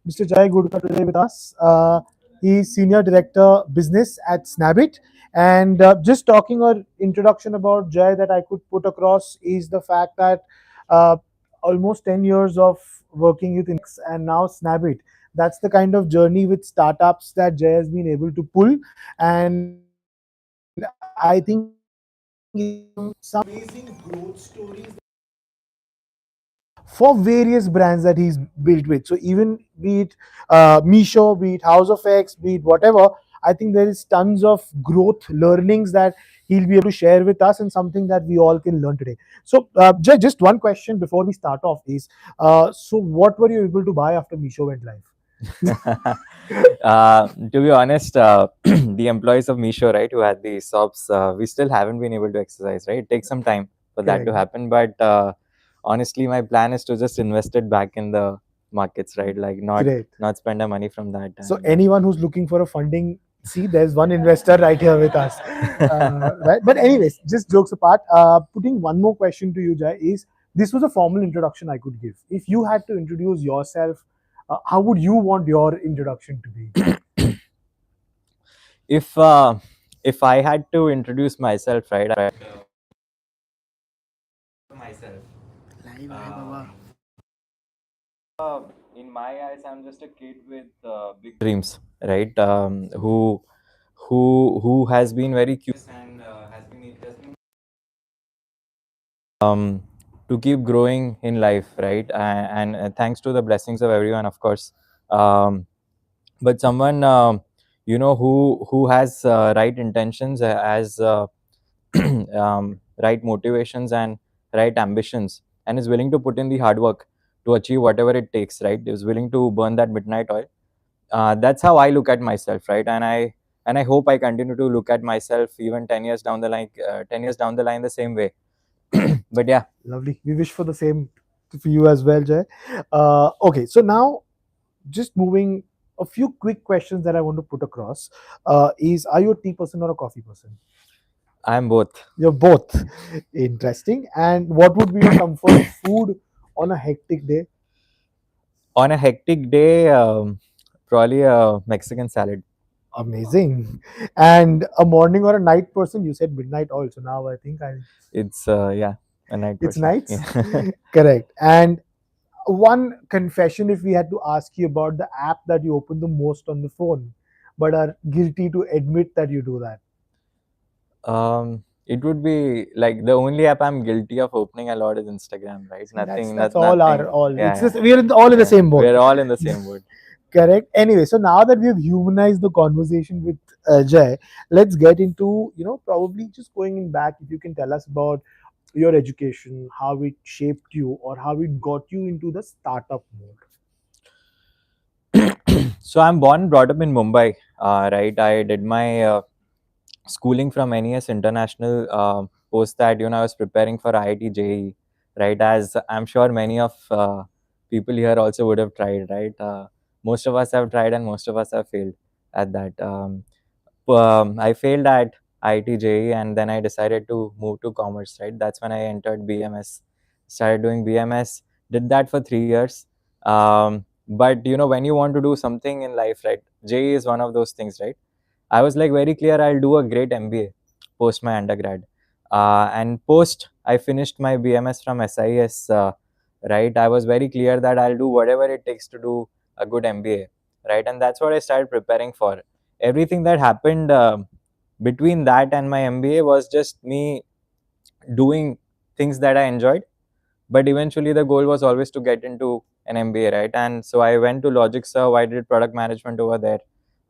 Mr. Jai Gudkar today with us. He's Senior Director Business at Snabit. And just talking or introduction about Jai that I could put across is the fact that uh, almost 10 years of working with and now Snabit. That's the kind of journey with startups that Jai has been able to pull. And I think it is some amazing growth stories for various brands that he's built with. So even be it Misho, be it House of X, be it whatever, I think there is tons of growth learnings that he'll be able to share with us and something that we all can learn today. So just one question before we start off is, so what were you able to buy after Misho went live? To be honest, the employees of Misho, right, who had the ESOPs, we still haven't been able to exercise, right? It takes some time for that to Correct. happen. But honestly, my plan is to just invest it back in the markets, right? Like Great. not spend the money from that. So And anyone who's looking for a funding, see, there's one investor right here with us. Right. But anyways, just jokes apart. Putting one more question to you, Jai, is this was a formal introduction I could give. If you had to introduce yourself, how would you want your introduction to be? if uh, if I had to introduce myself, right, myself. In my eyes, I'm just a kid with big dreams, right? Who has been very curious and has been um, to keep growing in life, right? And thanks to the blessings of everyone, of course. Um, but someone who has right intentions, has right motivations and right ambitions, and is willing to put in the hard work to achieve whatever it takes, right? Is willing to burn that midnight oil. That's how I look at myself, right? And I hope I continue to look at myself even 10 years down the line, 10 years down the line, the same way. But yeah. Lovely. We wish for the same for you as well, Jay. Okay, so now just moving a few quick questions that I want to put across is, are you a tea person or a coffee person? I'm both. You're both. Interesting. And what would be your comfort food on a hectic day? On a hectic day, probably a Mexican salad. Amazing. And a morning or a night person? You said midnight oil, so now I think It's yeah, a night it's person. nights. Yeah. Correct. And one confession, if we had to ask you about the app that you open the most on the phone, but are guilty to admit that you do that. It would be like the only app I'm guilty of opening a lot is Instagram, right? See, that's all our Nothing. all. It's Yeah, just we're all in the yeah. same boat. We're all in the same boat. Correct. Anyway, so now that we've humanized the conversation with Jay, let's get into, probably just going in back. If you can tell us about your education, how it shaped you, or how it got you into the startup mode. So I'm born and brought up in Mumbai, right? I did my schooling from NES International. Post that, I was preparing for IIT JEE, right? As I'm sure many of people here also would have tried, right? Most of us have tried and most of us have failed at that. I failed at IIT JEE, and then I decided to move to commerce, right? That's when I entered BMS, started doing BMS, did that for 3 years. But when you want to do something in life, right? JEE is one of those things, right? I was like very clear I'll do a great MBA post my undergrad. And post I finished my BMS from SIS, right? I was very clear that I'll do whatever it takes to do a good MBA, right? And that's what I started preparing for. Everything that happened between that and my MBA was just me doing things that I enjoyed, but eventually the goal was always to get into an MBA, right? And so I went to Logic Serve. I did product management over there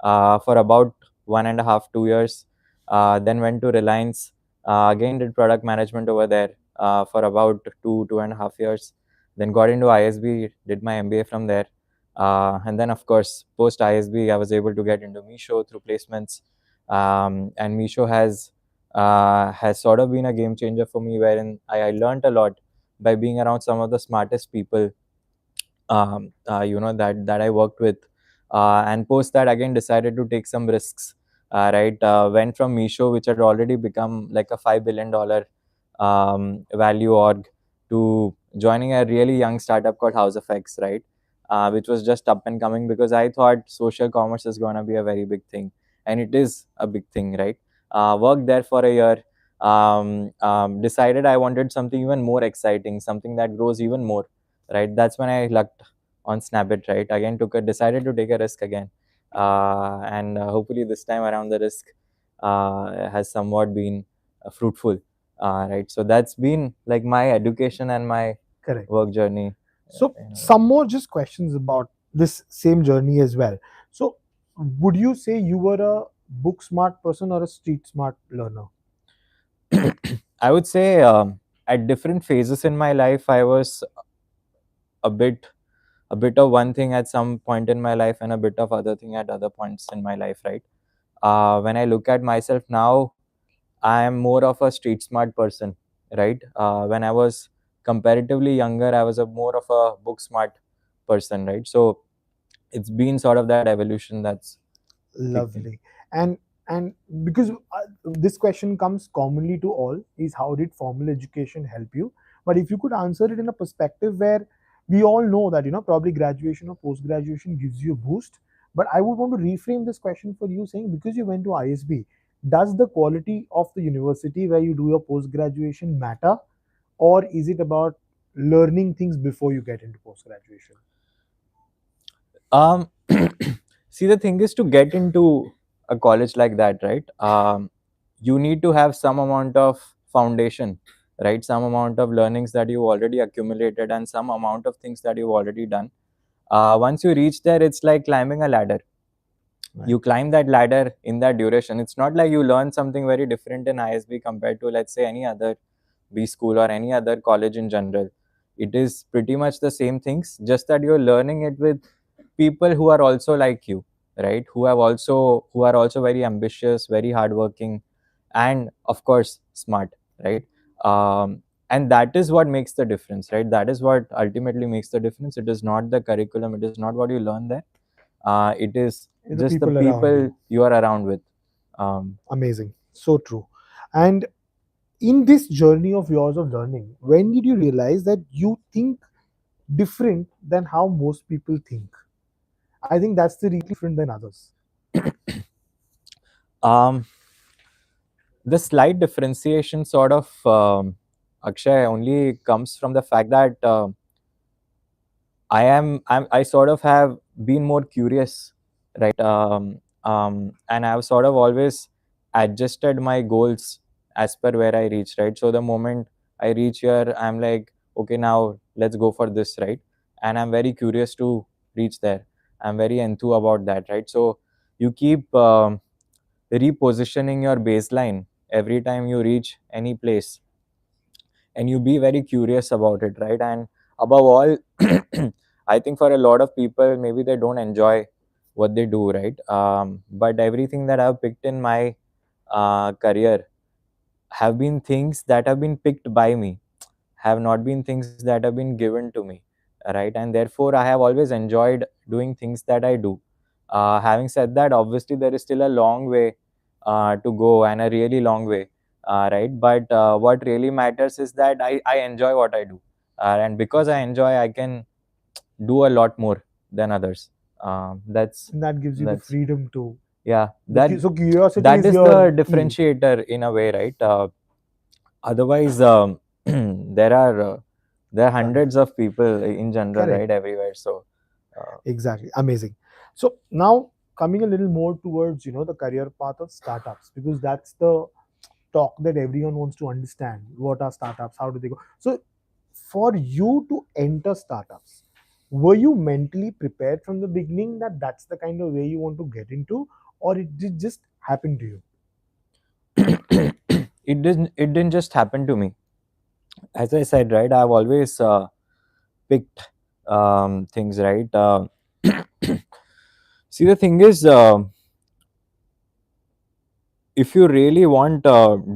for about 1.5 2 years. Then went to Reliance. Again did product management over there for about 2.5 years. Then got into ISB, did my MBA from there. And then of course post ISB I was able to get into Misho through placements. And Misho has sort of been a game changer for me, wherein I learned a lot by being around some of the smartest people that I worked with. And post that again decided to take some risks. Right, went from Misho, which had already become like a $5 billion value org, to joining a really young startup called House of X, right? which was just up and coming, because I thought social commerce is going to be a very big thing, and it is a big thing, right? Worked there for a year, decided I wanted something even more exciting, something that grows even more, right? That's when I lucked on Snapit, right? Again, decided to take a risk again, and hopefully this time around the risk has somewhat been fruitful, right? So that's been like my education and my Correct. work journey. So some more just questions about this same journey as well. So would you say you were a book smart person or a street smart learner? I would say at different phases in my life, I was a bit a bit of one thing at some point in my life and a bit of other thing at other points in my life, right? When I look at myself now, I am more of a street smart person, right? When I was comparatively younger, I was a more of a book smart person, right? So it's been sort of that evolution that's kicked in. Lovely. And because this question comes commonly to all, is how did formal education help you? But if you could answer it in a perspective where we all know that probably graduation or post graduation gives you a boost, but I would want to reframe this question for you, saying because you went to ISB, does the quality of the university where you do your post graduation matter, or is it about learning things before you get into post graduation? Um, See, the thing is, to get into a college like that, right? You need to have some amount of foundation, right? Some amount of learnings that you've already accumulated and some amount of things that you've already done. Once you reach there, it's like climbing a ladder. Right. You climb that ladder in that duration. It's not like you learn something very different in ISB compared to, let's say, any other B school or any other college in general. It is pretty much the same things, just that you're learning it with people who are also like you, right? Who are also very ambitious, very hardworking, and of course smart, right? And that is what makes the difference, right? That is what ultimately makes the difference. It is not the curriculum, it is not what you learn there. It is The just the people around people you. you are around with. um, Amazing. So true. And in this journey of yours of learning, when did you realize that you think different than how most people think? I think that's the really different than others. um, the slight differentiation sort of, Akshay, only comes from the fact that I sort of have been more curious, right? And I've sort of always adjusted my goals as per where I reach, right? So the moment I reach here, I'm like, okay, now let's go for this, right? And I'm very curious to reach there. I'm very enthused about that, right? So you keep repositioning your baseline every time you reach any place, and you be very curious about it, right? And above all, I think for a lot of people, maybe they don't enjoy what they do, right? But everything that I've picked in my career have been things that have been picked by me, have not been things that have been given to me, right? And therefore I have always enjoyed doing things that I do. Having said that, obviously there is still a long way to go, and a really long way, right? But what really matters is that I enjoy what I do, and because I enjoy, I can do a lot more than others. That's And that gives you the that's freedom to yeah, so curiosity that is is the your key. differentiator in a way, right? Otherwise, there are there are Tons. hundreds of people in general, Correct. right, everywhere. So uh, Exactly. Amazing. So now coming a little more towards the career path of startups, because that's the talk that everyone wants to understand. What are startups? How do they go? So for you to enter startups, were you mentally prepared from the beginning that that's the kind of way you want to get into, or it did just happen to you? it didn't just happen to me. As I said, right, I've always picked things, right? See, the thing is, if you really want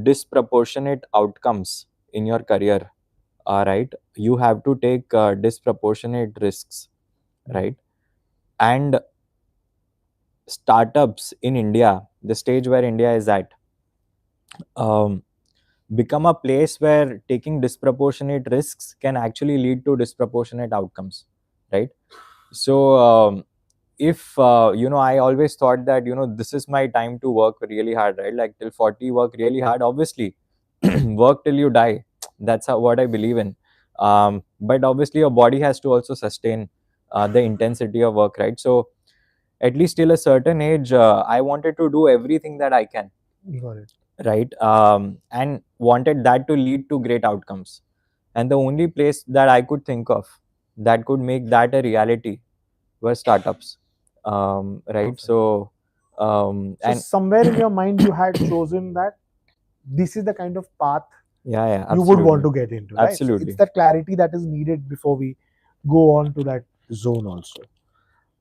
disproportionate outcomes in your career, right, you have to take disproportionate risks, Mm. right? And startups in India, the stage where India is at, um, become a place where taking disproportionate risks can actually lead to disproportionate outcomes, right? So if I always thought that this is my time to work really hard, right? Like till 40, work really hard, obviously. Work till you die. That's what I believe in. But obviously your body has to also sustain the intensity of work, right? So at least till a certain age, I wanted to do everything that I can, Got it. right? And wanted that to lead to great outcomes. And the only place that I could think of that could make that a reality were startups, right? Perfect. So So and somewhere in your mind, you had chosen that this is the kind of path yeah, yeah, you would want absolutely, to get into, right? So it's absolutely. that clarity that is needed before we go on to that zone also.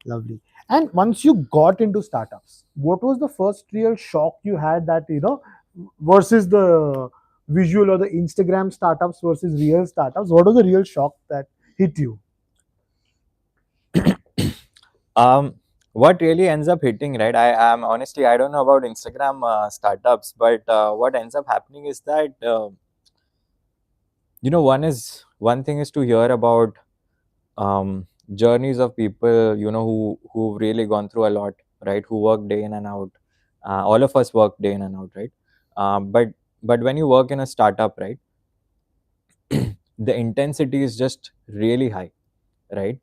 Lovely. And once you got into startups, what was the first real shock you had that, versus the visual or the Instagram startups versus real startups? What was the real shock that hit you? um what really ends up hitting, right? I am honestly, I don't know about Instagram startups, but what ends up happening is that one thing is to hear about journeys of people, who've really gone through a lot, right? Who work day in and out. All of us work day in and out, right? But when you work in a startup, right, the intensity is just really high, right?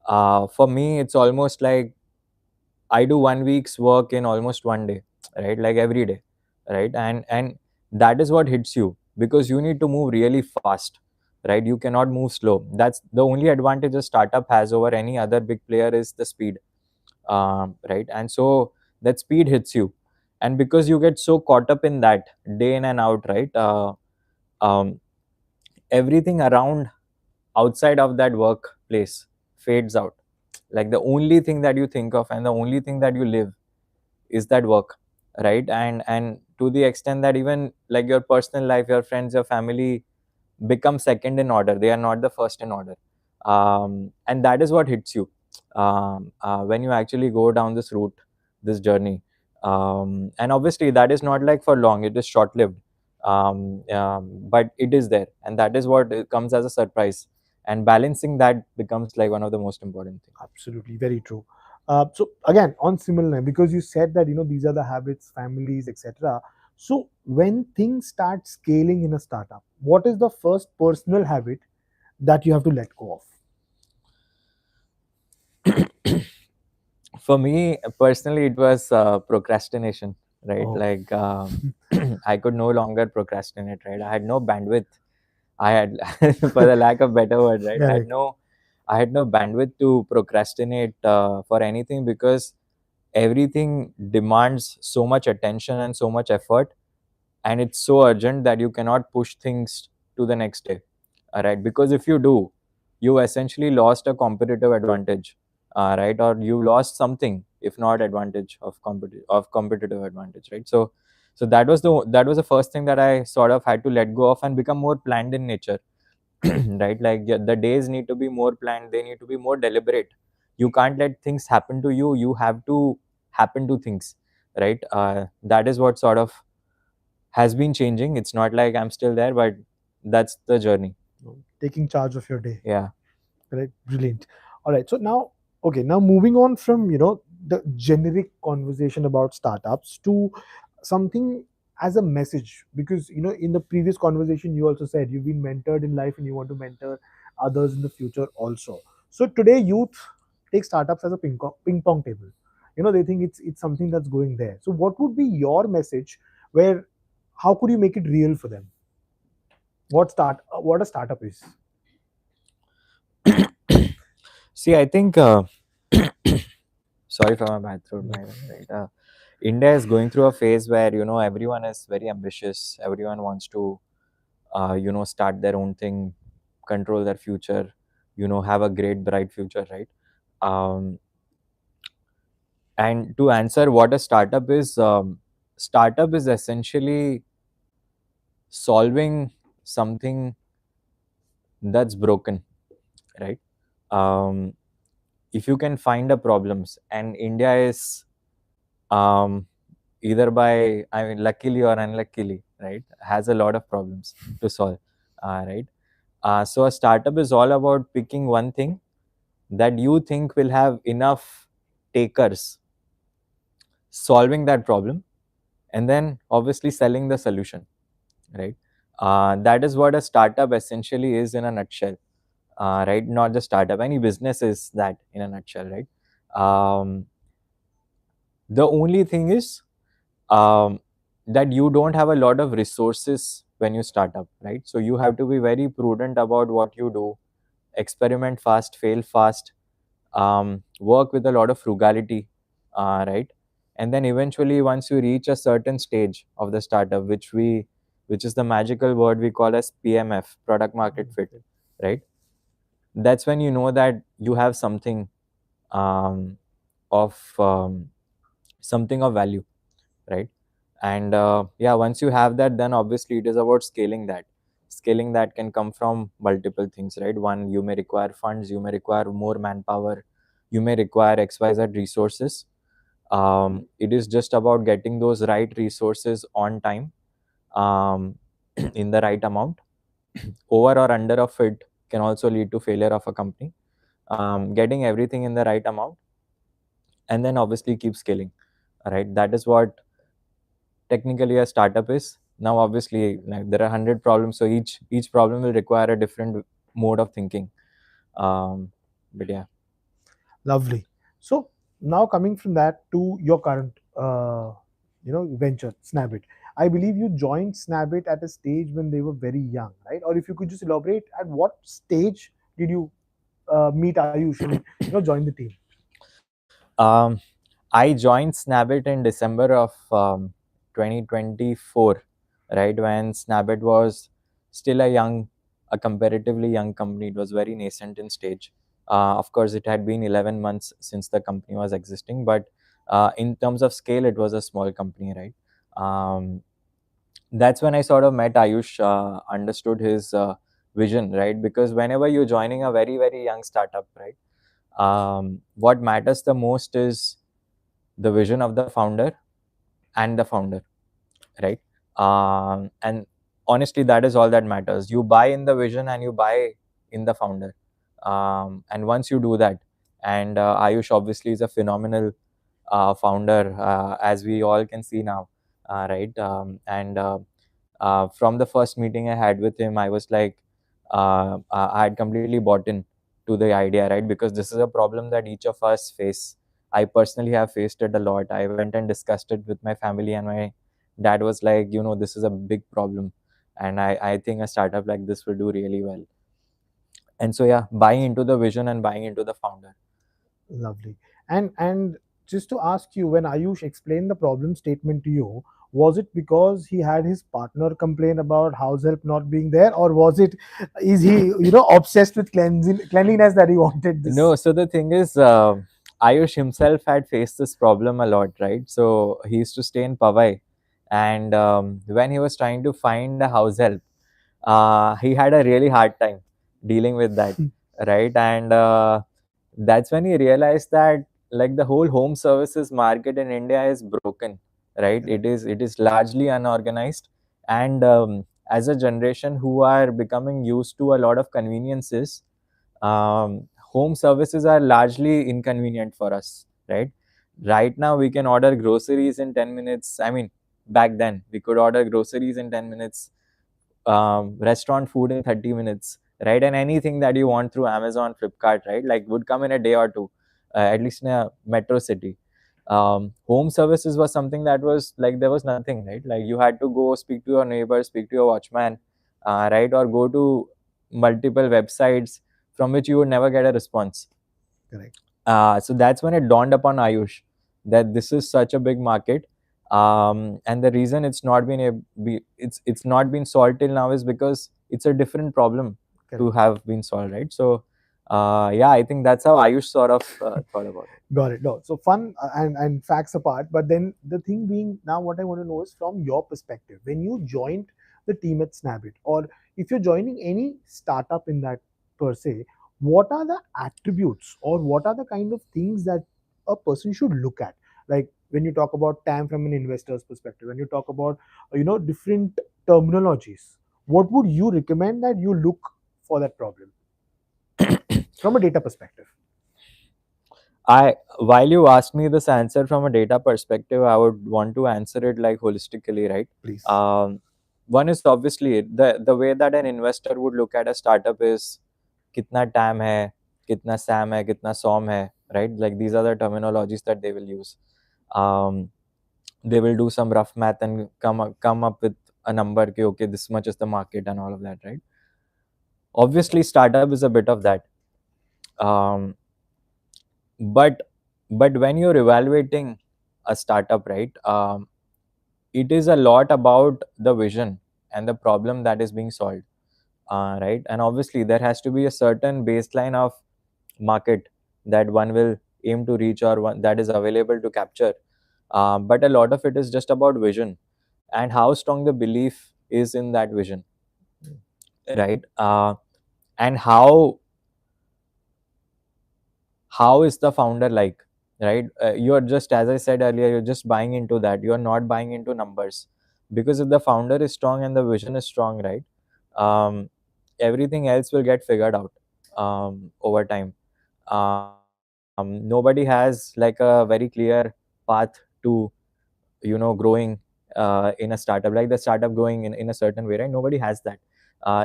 For me, it's almost like I do 1 week's work in almost 1 day, right? Like every day, right? And that is what hits you because you need to move really fast, right? You cannot move slow. That's the only advantage a startup has over any other big player is the speed, right? And so that speed hits you, and because you get so caught up in that day in and out, right? Um, Everything around outside of that workplace fades out. Like the only thing that you think of and the only thing that you live is that work, right? And to the extent that even like your personal life, your friends, your family become second in order, they are not the first in order. And that is what hits you when you actually go down this route, this journey. And obviously that is not like for long, it is short lived. But it is there, and that is what comes as a surprise, and balancing that becomes like one of the most important things. Absolutely, very true. So again, on similar line, because you said that these are the habits, families, etc. So when things start scaling in a startup, what is the first personal habit that you have to let go of? For me personally, it was procrastination, right? Oh, Like I could no longer procrastinate, right? I had no bandwidth. I had for the lack of better word, right? correct. I had no bandwidth to procrastinate for anything because everything demands so much attention and so much effort, and it's so urgent that you cannot push things to the next day. All right, because if you do, you essentially lost a competitive advantage, right? Or you lost something, if not advantage of competitive advantage, right? So that was the first thing that I sort of had to let go of and become more planned in nature. Right? Like yeah, the days need to be more planned, they need to be more deliberate. You can't let things happen to you, you have to happen to things, right? That is what sort of has been changing. It's not like I'm still there, but that's the journey. Taking charge of your day. Yeah. Correct. Brilliant. All right. So now, okay, now moving on from the generic conversation about startups to something as a message, because in the previous conversation you also said you've been mentored in life and you want to mentor others in the future also. So today youth take startups as a ping pong table. They think it's something that's going there. So what would be your message? Where how could you make it real for them? What a startup is? See, I think sorry for my bad throat, by the way, right? India is going through a phase where everyone is very ambitious, everyone wants to start their own thing, control their future, have a great bright future, right? um, and to answer what a startup is essentially solving something that's broken, right? um, if you can find a problems, and India is um, either by, I mean, luckily or unluckily, right, has a lot of problems to solve, right? So a startup is all about picking one thing that you think will have enough takers solving that problem, and then obviously selling the solution, right? That is what a startup essentially is in a nutshell, right? Not just startup, any business is that in a nutshell, right? um, the only thing is, um, that you don't have a lot of resources when you start up, right? So you have to be very prudent about what you do, experiment fast, fail fast, work with a lot of frugality, right? And then eventually, once you reach a certain stage of the startup, which is the magical word we call as PMF, product market fit, right? That's when you know that you have um, of something of value, right? And yeah, once you have that, then obviously it is about scaling that can come from multiple things, right? One, you may require funds, you may require more manpower, you may require xyz resources. It is just about getting those right resources on time, um, in the right amount. Over or under of it can also lead to failure of a company. Getting everything in the right amount, and then obviously keep scaling, right? That is what technically a startup is. Now obviously, like, there are 100 problems, so each problem will require a different mode of thinking. But yeah. Lovely. So now coming from that to your current, venture, Snabit. I believe you joined Snabit at a stage when they were very young, right? Or if you could just elaborate, at what stage did you meet Ayush and join the team? um, I joined Snabit in December of 2024, right, when Snabit was still a comparatively young company. It was very nascent in stage. Of course, it had been 11 months since the company was existing, but in terms of scale, it was a small company, right? That's when I sort of met Ayush, understood his vision, right? Because whenever you're joining a very, very young startup, right, what matters the most is the vision of the founder and the founder, right? And honestly, that is all that matters. You buy in the vision and you buy in the founder. And once you do that, and Ayush obviously is a phenomenal founder, as we all can see now, right? And From the first meeting I had with him, I was like, I had completely bought in to the idea, right? Because this is a problem that each of us face. I personally have faced it a lot. I went and discussed it with my family, and my dad was like, this is a big problem. And I think a startup like this will do really well. And so, yeah, buying into the vision and buying into the founder. Lovely. And just to ask you, when Ayush explained the problem statement to you, was it because he had his partner complain about house help not being there, or was it, is he obsessed with cleanliness that he wanted this? No, so the thing is, Ayush himself had faced this problem a lot, right? So he used to stay in Powai. And when he was trying to find a house help, he had a really hard time dealing with that, right? And that's when he realized that, like, the whole home services market in India is broken, right? Correct. It is largely unorganized, and as a generation who are becoming used to a lot of conveniences, home services are largely inconvenient for us, right? Right now we can order groceries in 10 minutes. I mean, back then we could order groceries in 10 minutes, restaurant food in 30 minutes, right? And anything that you want through Amazon, Flipkart, right, like, would come in a day or two, at least in a metro city. Home services was something that was like, there was nothing, right? Like, you had to go speak to your neighbor, speak to your watchman, right, or go to multiple websites from which you would never get a response. Correct. So that's when it dawned upon Ayush that this is such a big market, and the reason it's not been solved till now is because it's a different problem to Correct. have been solved, right? So, yeah, I think that's how Ayush sort of thought about it. Got it. No, so fun, and facts apart, but then the thing being, now what I want to know is from your perspective, when you joined the team at Snabit, or if you're joining any startup in that per se, what are the attributes or what are the kind of things that a person should look at? Like when you talk about TAM from an investor's perspective, when you talk about different terminologies, what would you recommend that you look for that problem from a data perspective? I while you ask me this answer from a data perspective, I would want to answer it like holistically, right? Please. Um, One is obviously the way that an investor would look at a startup is kitna TAM hai, kitna SAM hai, kitna SOM hai, right? Like these are the terminologies that they will use. Um, they will do some rough math and come up with a number. Ki, okay, this much is the market and all of that, right? Obviously, startup is a bit of that. Um, but when you're evaluating a startup, right? It is a lot about the vision and the problem that is being solved, right? And obviously, there has to be a certain baseline of market that one will aim to reach or one that is available to capture. But a lot of it is just about vision and how strong the belief is in that vision, right? And how is the founder like, right? You're just, as I said earlier, you're just buying into that. You're not buying into numbers, because if the founder is strong and the vision is strong, right, um, everything else will get figured out over time. Nobody has like a very clear path to growing in a startup, like the startup growing in a certain way, right? Nobody has that.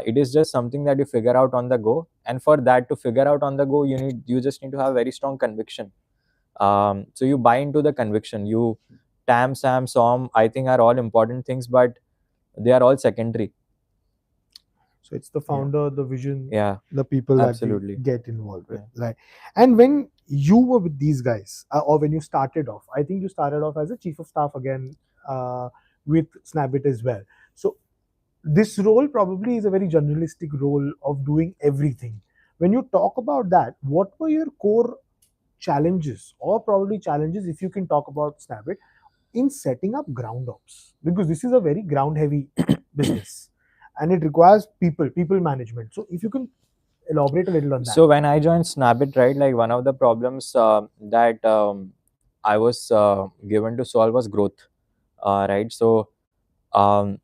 It is just something that you figure out on the go, and for that to figure out on the go, you just need to have very strong conviction. So you buy into the conviction. You TAM, SAM, SOM, I think are all important things, but they are all secondary. So it's the Yeah. founder, the vision, Yeah, the people that we absolutely. get involved with, Yeah. right? And when you were with these guys, or when you started off, I think you started off as a chief of staff again, uh, with Snabbit as well. So this role probably is a very journalistic role of doing everything. When you talk about that, what were your core challenges, or probably challenges, if you can talk about Snabbit, in setting up ground ops? Because this is a very ground heavy business, and it requires people management. So if you can elaborate a little on that. So when I joined Snappit, right, like one of the problems that I was given to solve was growth, right? Um,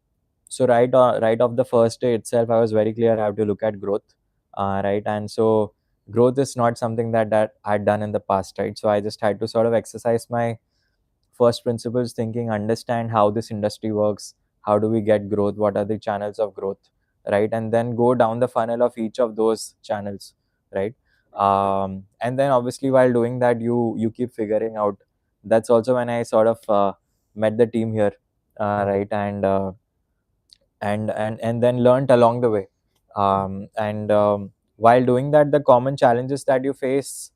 right off the first day itself, I was very clear I have to look at growth, right? And so growth is not something that I'd done in the past, right? So I just had to sort of exercise my first principles thinking, understand how this industry works, how do we get growth, what are the channels of growth, right? And then go down the funnel of each of those channels, right? And then obviously while doing that, you keep figuring out. That's also when I sort of met the team here, right? And then learned along the way. And while doing that, the common challenges that you face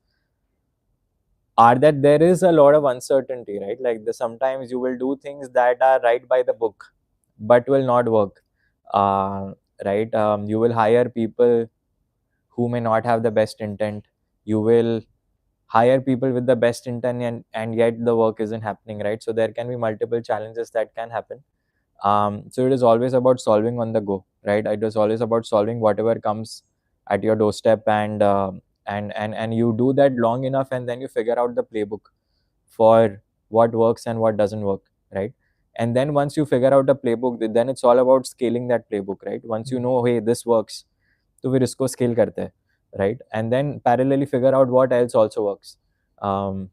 are that there is a lot of uncertainty, right? Like sometimes you will do things that are right by the book, but will not work. Uh, right? You will hire people who may not have the best intent. You will hire people with the best intent, and yet the work isn't happening, right? So there can be multiple challenges that can happen. So it is always about solving on the go, right? It is always about solving whatever comes at your doorstep, and you do that long enough, and then you figure out the playbook for what works and what doesn't work, right? And then once you figure out a playbook, then it's all about scaling that playbook, right? Once you know, hey, this works, तो फिर इसको scale करते हैं, right? And then parallelly figure out what else also works. Um,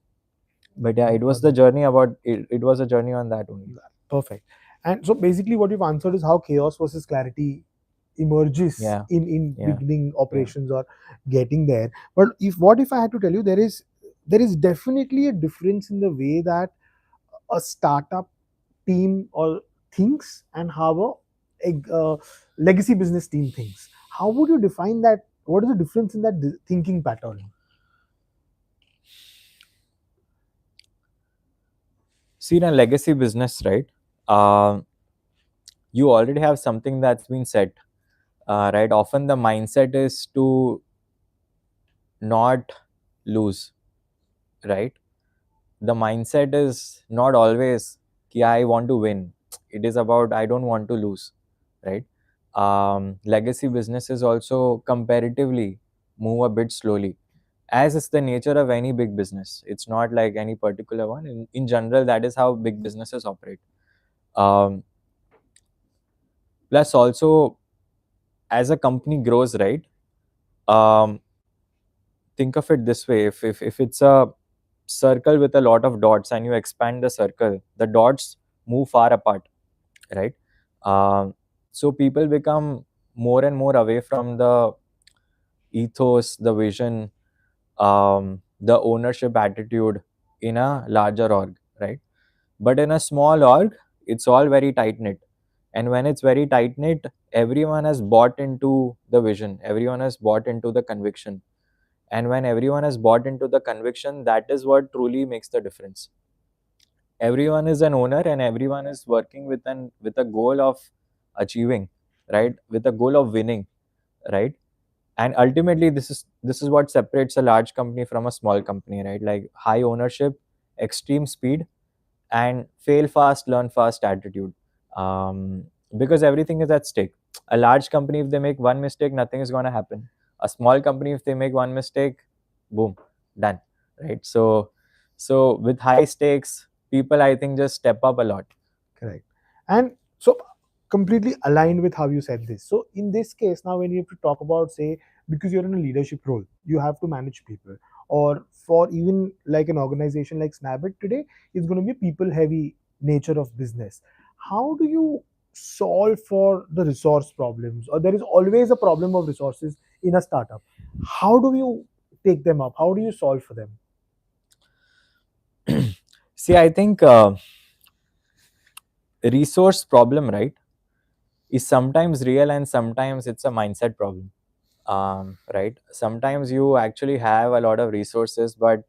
but yeah, it was the journey about it. It was a journey on that only. Perfect. And so basically what you've answered is how chaos versus clarity emerges Yeah, in yeah, beginning yeah. operations or getting there. But if I had to tell you, there is definitely a difference in the way that a startup team or thinks, and how a legacy business team thinks. How would you define that? What is the difference in that thinking pattern? See, in a legacy business, right? Uh, you already have something that's been set, right? Often the mindset is to not lose, right? The mindset is not always, yeah, I want to win. It is about, I don't want to lose, right? Legacy businesses also comparatively move a bit slowly, as is the nature of any big business. It's not like any particular one. In general, that is how big businesses operate. Um, Plus, also, as a company grows, right? Um, think of it this way: if it's a circle with a lot of dots and you expand the circle, the dots move far apart, right? So people become more and more away from the ethos, the vision, the ownership attitude in a larger org, right? But in a small org, it's all very tight knit. And when it's very tight knit, everyone has bought into the vision, everyone has bought into the conviction. And when everyone has bought into the conviction, that is what truly makes the difference. Everyone is an owner and everyone is working with a goal of achieving, right? With a goal of winning, right? And ultimately this is what separates a large company from a small company, right? Like high ownership, extreme speed, and fail fast, learn fast attitude. um, because everything is at stake. A large company, if they make one mistake, nothing is going to happen. A small company, if they make one mistake, boom, done, right? So with high stakes, people, I think, just step up a lot. Correct. And so completely aligned with how you said this. So in this case, now when you have to talk about, say, because you're in a leadership role, you have to manage people, or for even like an organization like Snabit today, it's going to be a people heavy nature of business. How do you solve for the resource problems? Or there is always a problem of resources in a startup. How do you take them up? How do you solve for them? See, I think resource problem, right, is sometimes real and sometimes it's a mindset problem. Right, sometimes you actually have a lot of resources, but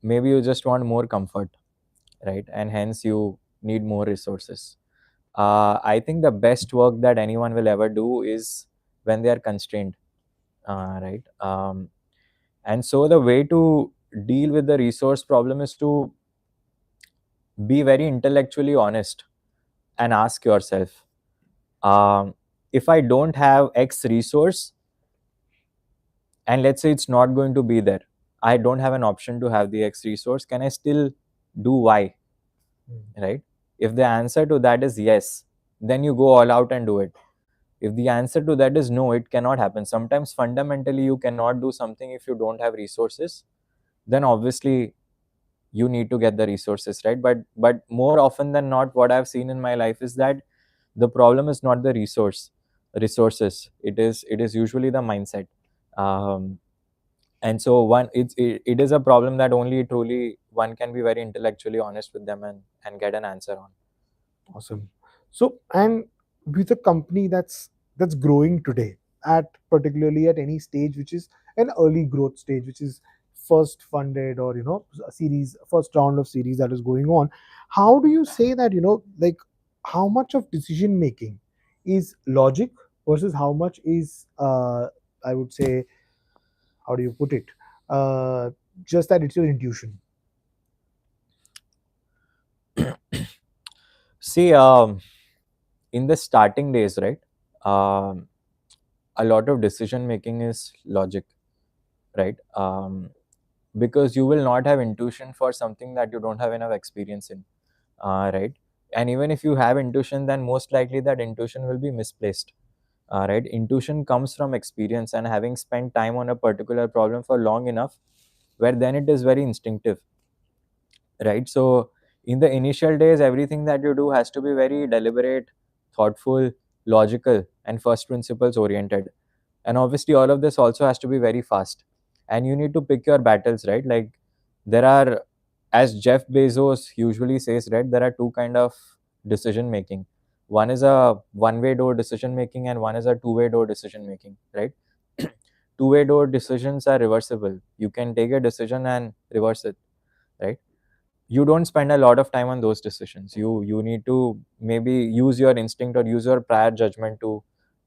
maybe you just want more comfort, right? And hence you need more resources. I think the best work that anyone will ever do is when they are constrained, right? And so the way to deal with the resource problem is to be very intellectually honest and ask yourself, um, if I don't have X resource, and let's say it's not going to be there, I don't have an option to have the X resource, can I still do Y, right? If the answer to that is yes, then you go all out and do it. If the answer to that is no, it cannot happen. Sometimes fundamentally you cannot do something if you don't have resources. Then obviously you need to get the resources, right? But more often than not, what I've seen in my life is that the problem is not the resources. It is usually the mindset. um, and so it is a problem that only truly one can be very intellectually honest with them and get an answer on. Awesome. So, and with a company that's growing today, at particularly at any stage, which is an early growth stage, which is first funded, or a series, first round of series that is going on, how do you say that, like, how much of decision making is logic versus how much is, I would say, how do you put it, uh, just that it's your intuition? See, in the starting days, right, um, a lot of decision making is logic, right? Because you will not have intuition for something that you don't have enough experience in, right? And even if you have intuition, then most likely that intuition will be misplaced, right? Intuition comes from experience and having spent time on a particular problem for long enough, where then it is very instinctive, right? So in the initial days, everything that you do has to be very deliberate, thoughtful, logical, and first principles oriented. And obviously all of this also has to be very fast, and you need to pick your battles, right? Like there are, as Jeff Bezos usually says, right, there are two kind of decision making. One is a one way door decision making and one is a two way door decision making, right? Two way door decisions are reversible. You can take a decision and reverse it, right? You don't spend a lot of time on those decisions. You need to maybe use your instinct or use your prior judgment to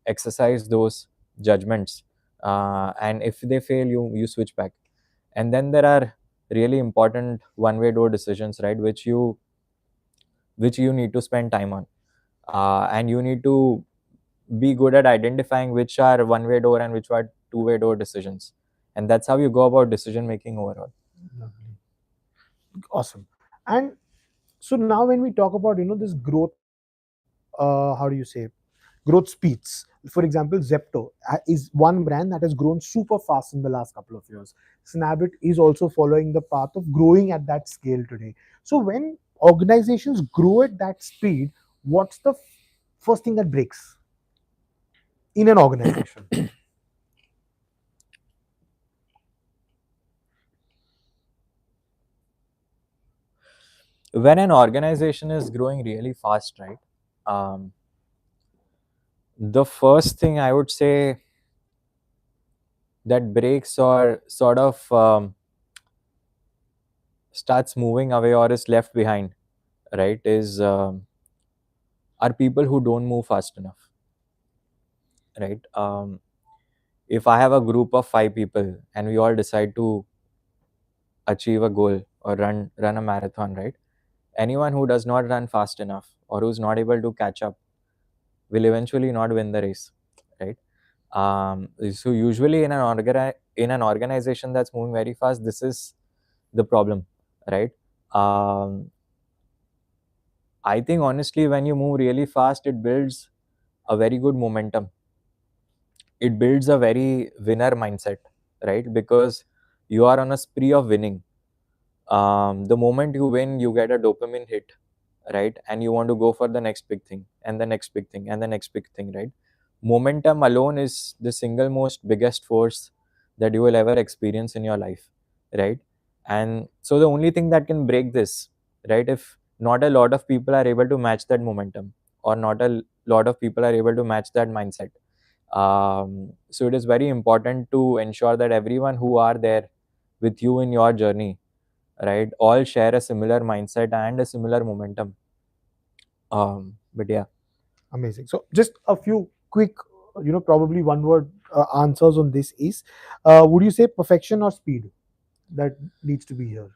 exercise those judgments, and if they fail, you switch back. And then there are really important one way door decisions, right, which you need to spend time on, and you need to be good at identifying which are one way door and which are two way door decisions. And that's how you go about decision making overall. Lovely. Awesome. And so now when we talk about this growth, how do you say, growth speeds, For example, Zepto is one brand that has grown super fast in the last couple of years. Snapit is also following the path of growing at that scale today. So when organizations grow at that speed, what's the first thing that breaks in an organization? When an organization is growing really fast, right? Um, the first thing I would say that breaks or sort of starts moving away or is left behind, right, is are people who don't move fast enough, right? If I have a group of 5 people and we all decide to achieve a goal or run a marathon, right? Anyone who does not run fast enough or who's not able to catch up will eventually not win the race, right? So usually in an organization that's moving very fast, this is the problem, right? um, I think honestly, when you move really fast, it builds a very good momentum. It builds a very winner mindset, right? Because you are on a spree of winning. The moment you win, you get a dopamine hit, right? And you want to go for the next big thing and the next big thing and the next big thing, right? Momentum alone is the single most biggest force that you will ever experience in your life, right? And so the only thing that can break this, right, if not a lot of people are able to match that momentum, or not a lot of people are able to match that mindset. So it is very important to ensure that everyone who are there with you in your journey, right, all share a similar mindset and a similar momentum. But yeah. Amazing. So just a few quick, probably one word answers on this is, would you say perfection or speed that needs to be here?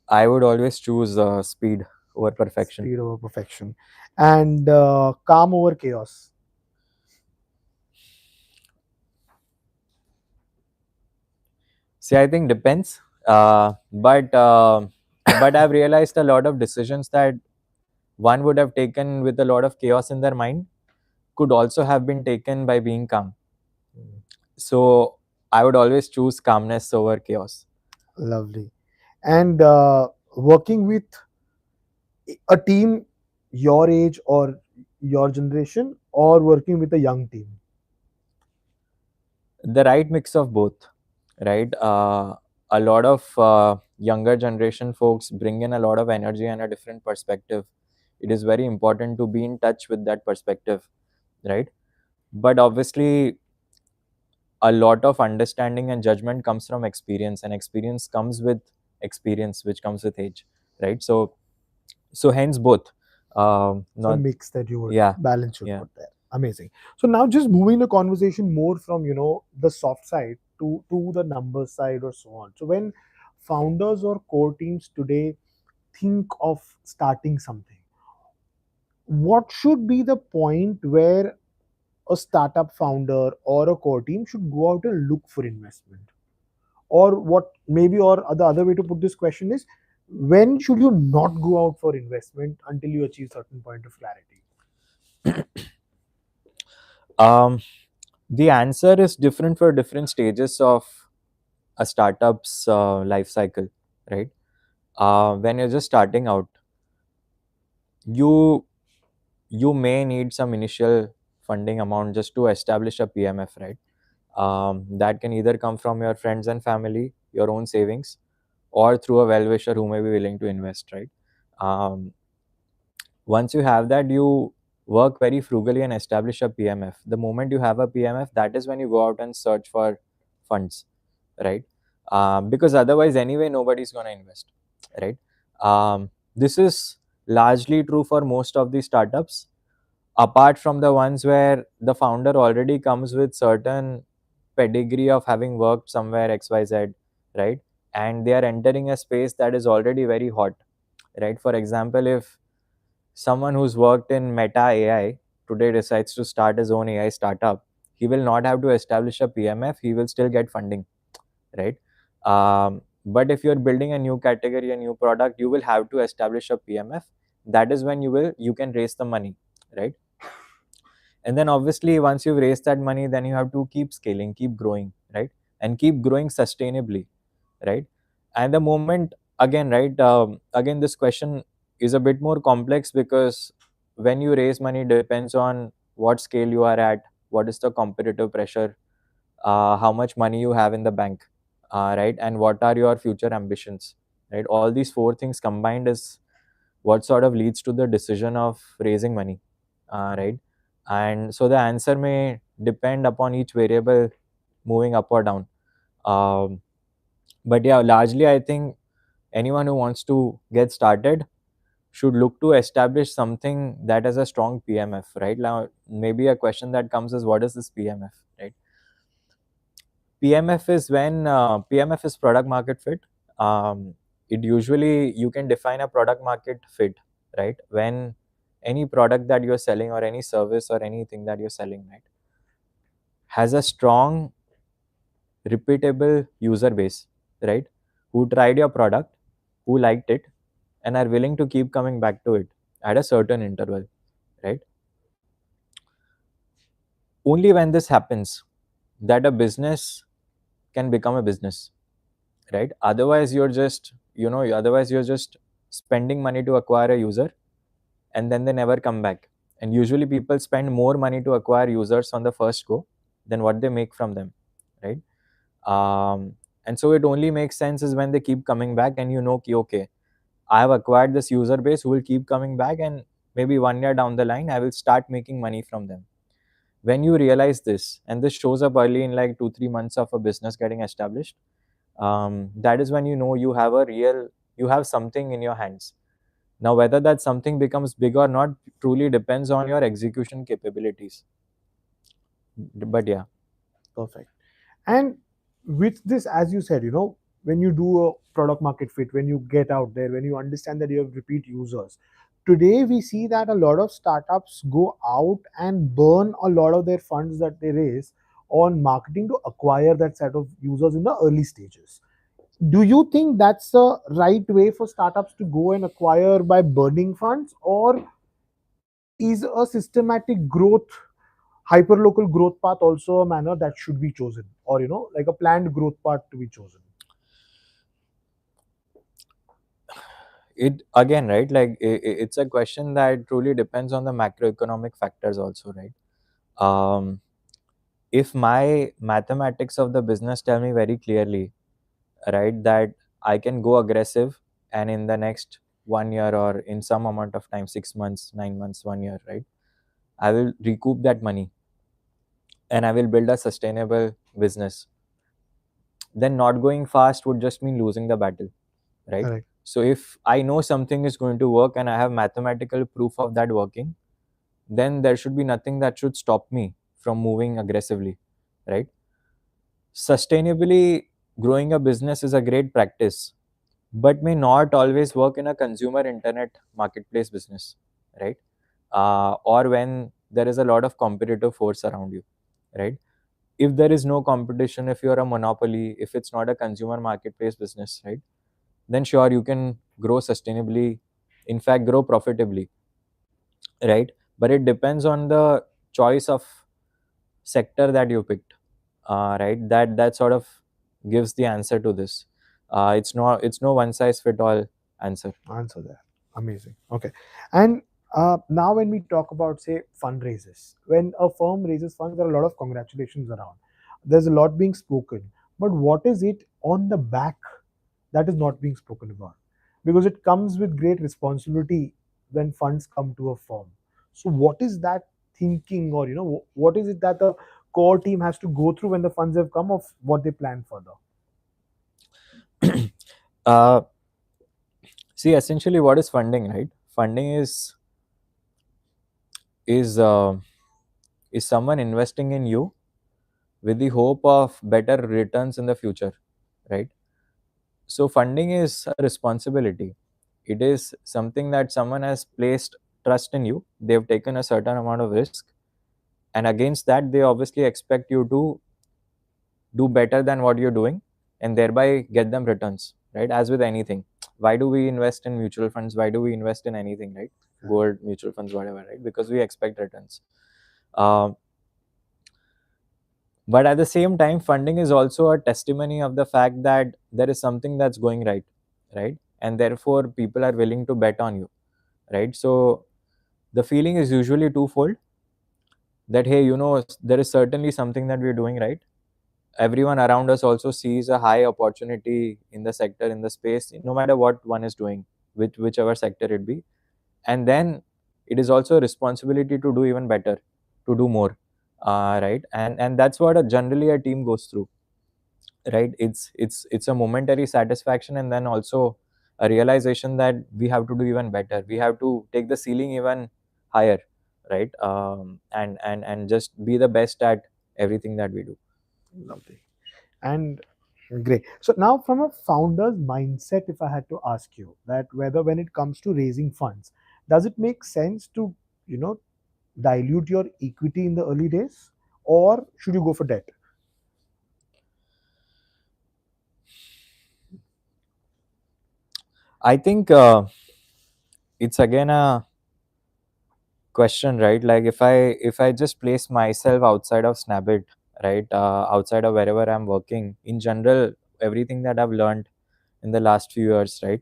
I would always choose speed over perfection. Speed over perfection. And calm over chaos. See, I think depends. But I've realized a lot of decisions that one would have taken with a lot of chaos in their mind could also have been taken by being calm. So I would always choose calmness over chaos. Lovely. And working with a team your age or your generation, or working with a young team? The right mix of both, right? A lot of younger generation folks bring in a lot of energy and a different perspective. It is very important to be in touch with that perspective, right? But obviously, a lot of understanding and judgment comes from experience, and experience comes with experience, which comes with age, right? So hence both. So a Not mix that you would Yeah, balance should yeah. put there. Amazing. So now just moving the conversation more from the soft side to the numbers side or so on. So when founders or core teams today think of starting something, what should be the point where a startup founder or a core team should go out and look for investment? Or what maybe, or the other way to put this question is, when should you not go out for investment until you achieve certain point of clarity? um, the answer is different for different stages of a startup's life cycle, right? When you're just starting out, you you may need some initial funding amount just to establish a PMF, right? That can either come from your friends and family, your own savings, or through a well-wisher who may be willing to invest, right? um, Once you have that, you work very frugally and establish a PMF. The moment you have a PMF, that is when you go out and search for funds, right? Because otherwise anyway nobody's going to invest, right? This is largely true for most of the startups, apart from the ones where the founder already comes with certain pedigree of having worked somewhere XYZ, right? And they are entering a space that is already very hot, right? For example, if someone who's worked in Meta AI today decides to start his own AI startup, he will not have to establish a PMF, he will still get funding, right? But if you're building a new category, a new product, you will have to establish a PMF. That is when you can raise the money, right? And then obviously once you've raised that money, then you have to keep scaling, keep growing, right? And keep growing sustainably, right? And the moment, again, right, again, this question is a bit more complex, because when you raise money depends on what scale you are at, what is the competitive pressure, how much money you have in the bank, right, and what are your future ambitions, right? All these four things combined is what sort of leads to the decision of raising money, right? And so the answer may depend upon each variable moving up or down. um, but yeah, largely I think anyone who wants to get started should look to establish something that has a strong PMF, right? Now maybe a question that comes is, what is this PMF, right? PMF is when PMF is product market fit. It usually, you can define a product market fit, right, when any product that you're selling or any service or anything that you're selling, right, has a strong repeatable user base, right, who tried your product, who liked it, and are willing to keep coming back to it at a certain interval, right? Only when this happens that a business can become a business, right? Otherwise you're just, otherwise you're just spending money to acquire a user, and then they never come back. And usually people spend more money to acquire users on the first go than what they make from them, right? And so it only makes sense is when they keep coming back, and okay, I have acquired this user base who will keep coming back, and maybe 1 year down the line I will start making money from them. When you realize this, and this shows up early in like 2-3 months of a business getting established, that is when you have something in your hands. Now whether that something becomes big or not truly depends on your execution capabilities. But yeah. Perfect. And with this, as you said, when you do a product market fit, when you get out there, when you understand that you have repeat users, today we see that a lot of startups go out and burn a lot of their funds that they raise on marketing to acquire that set of users in the early stages. Do you think that's the right way for startups to go and acquire by burning funds, or is a systematic growth, hyperlocal growth path also a manner that should be chosen, or like a planned growth path to be chosen? It again, right, like it's a question that truly depends on the macroeconomic factors also, right? um if my mathematics of the business tell me very clearly, right, that I can go aggressive, and in the next 1 year or in some amount of time, 6 months, 9 months, 1 year, right, I will recoup that money and I will build a sustainable business, then not going fast would just mean losing the battle, right? Correct. So if I know something is going to work and I have mathematical proof of that working, then there should be nothing that should stop me from moving aggressively, right? Sustainably growing a business is a great practice, but may not always work in a consumer internet marketplace business, right? Or when there is a lot of competitive force around you, right? If there is no competition, if you're a monopoly, if it's not a consumer marketplace business, right, then sure, you can grow sustainably, in fact grow profitably, right? But it depends on the choice of sector that you picked, right? That sort of gives the answer to this. It's no one size fit all answer. Answer there. Amazing. Okay. And now, when we talk about, say, fundraisers, when a firm raises funds, there are a lot of congratulations around. There's a lot being spoken. But what is it on the back that is not being spoken about? Because it comes with great responsibility when funds come to a firm. So, what is that thinking, or, what is it that the core team has to go through when the funds have come, of what they plan further? uh, See, essentially what is funding, right? Funding is uh, is someone investing in you with the hope of better returns in the future, right? So funding is a responsibility. It is something that someone has placed trust in you. They've taken a certain amount of risk, and against that they obviously expect you to do better than what you're doing, and thereby get them returns, right? As with anything, why do we invest in mutual funds? Why do we invest in anything, right? Correct. Gold, mutual funds, whatever, right? Because we expect returns. Um, but at the same time, funding is also a testimony of the fact that there is something that's going right, right? And therefore, people are willing to bet on you, right? So the feeling is usually twofold, that hey, there is certainly something that we're doing right. Everyone around us also sees a high opportunity in the sector, in the space, no matter what one is doing, whichever sector it be. And then it is also a responsibility to do even better, to do more, right? And that's what generally a team goes through, right? It's a momentary satisfaction, and then also a realization that we have to do even better, we have to take the ceiling even higher, right? And just be the best at everything that we do. Lovely. And great. So now from a founder's mindset, if I had to ask you that whether when it comes to raising funds, does it make sense to, you know, dilute your equity in the early days, or should you go for debt? I think it's again a question, right? Like if I just place myself outside of Snabit, right, outside of wherever I'm working, in general, everything that I've learned in the last few years, right,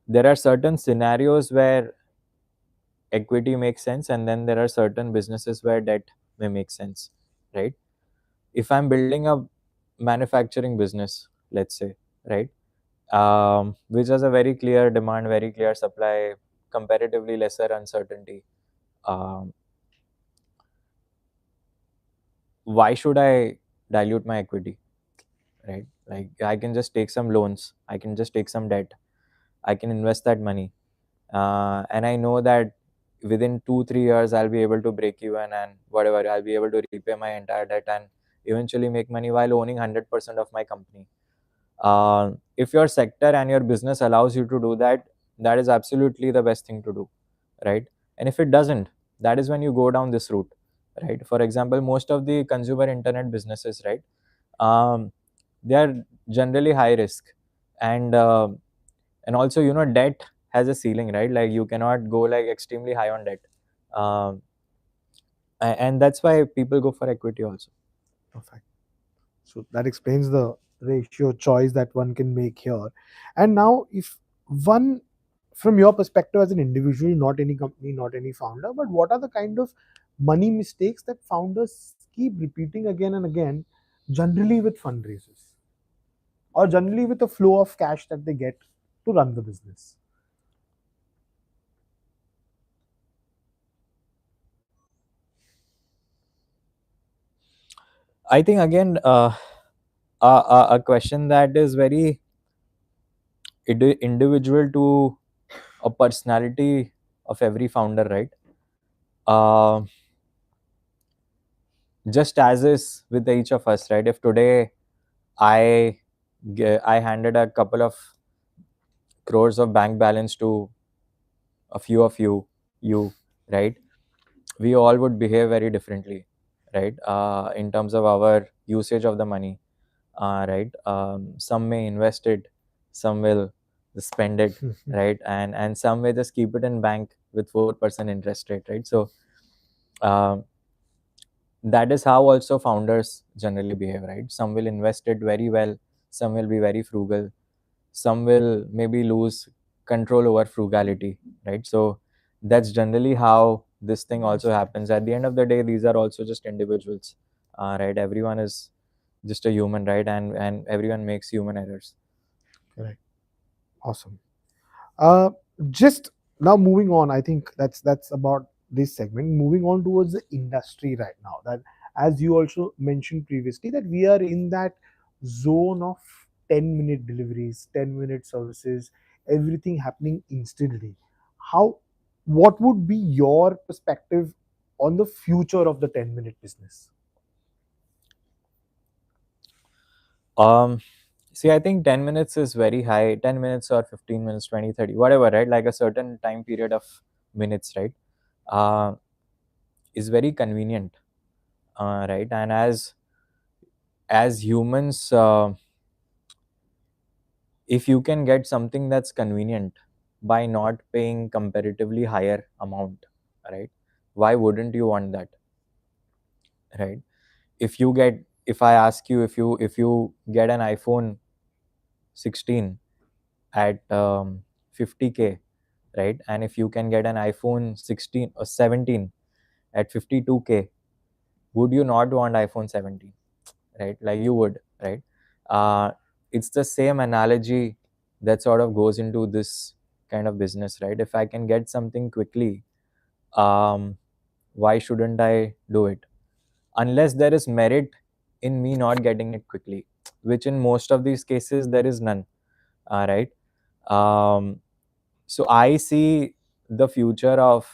there are certain scenarios where equity makes sense, and then there are certain businesses where debt may make sense, right? If I'm building a manufacturing business, let's say, right, which has a very clear demand, very clear supply, comparatively lesser uncertainty, um, why should I dilute my equity, right? Like I can just take some loans, I can just take some debt, I can invest that money, and I know that within 2 3 years I'll be able to break even, and whatever, I'll be able to repay my entire debt and eventually make money while owning 100% of my company. If your sector and your business allows you to do that, that is absolutely the best thing to do, right? And if it doesn't, that is when you go down this route, right? For example, most of the consumer internet businesses, right, um, they are generally high risk, and and also, debt has a ceiling, right? Like you cannot go like extremely high on debt, um, and that's why people go for equity also. Perfect. So that explains the ratio choice that one can make here. And now, if one, from your perspective as an individual, not any company, not any founder, but what are the kind of money mistakes that founders keep repeating again and again, generally with fundraisers, or generally with the flow of cash that they get to run the business? I think again, a question that is very individual to a personality of every founder, right? uh, just as is with each of us, right? If today i I handed a couple of crores of bank balance to a few of you, right, we all would behave very differently, right, in terms of our usage of the money, right? Some may invest it, some will spend it, right, and some may just keep it in bank with 4% interest rate, right? So um, that is how also founders generally behave, right? Some will invest it very well, some will be very frugal, some will maybe lose control over frugality, right? So that's generally how this thing also happens. At the end of the day, these are also just individuals, right? Everyone is just a human, right? And everyone makes human errors. Correct. Awesome. Uh, just now moving on, I think that's about this segment. Moving on towards the industry right now. That, as you also mentioned previously, that we are in that zone of 10-minute deliveries, 10-minute services, everything happening instantly. How, what would be your perspective on the future of the 10-minute business? um See, I think 10 minutes is very high. 10 minutes or 15 minutes, 20, 30, whatever, right? Like a certain time period of minutes, right? uh, is very convenient, right? And as humans, if you can get something that's convenient by not paying comparatively higher amount, right, Why wouldn't you want that, right? If I ask you, if you get an iPhone 16 at 50K, right, and if you can get an iPhone 16 or 17 at 52K, would you not want iPhone 17, right? Like you would, right? uh, it's the same analogy that sort of goes into this kind of business, right? If I can get something quickly, um, why shouldn't I do it, unless there is merit in me not getting it quickly, which in most of these cases there is none. Right. um, so I see the future of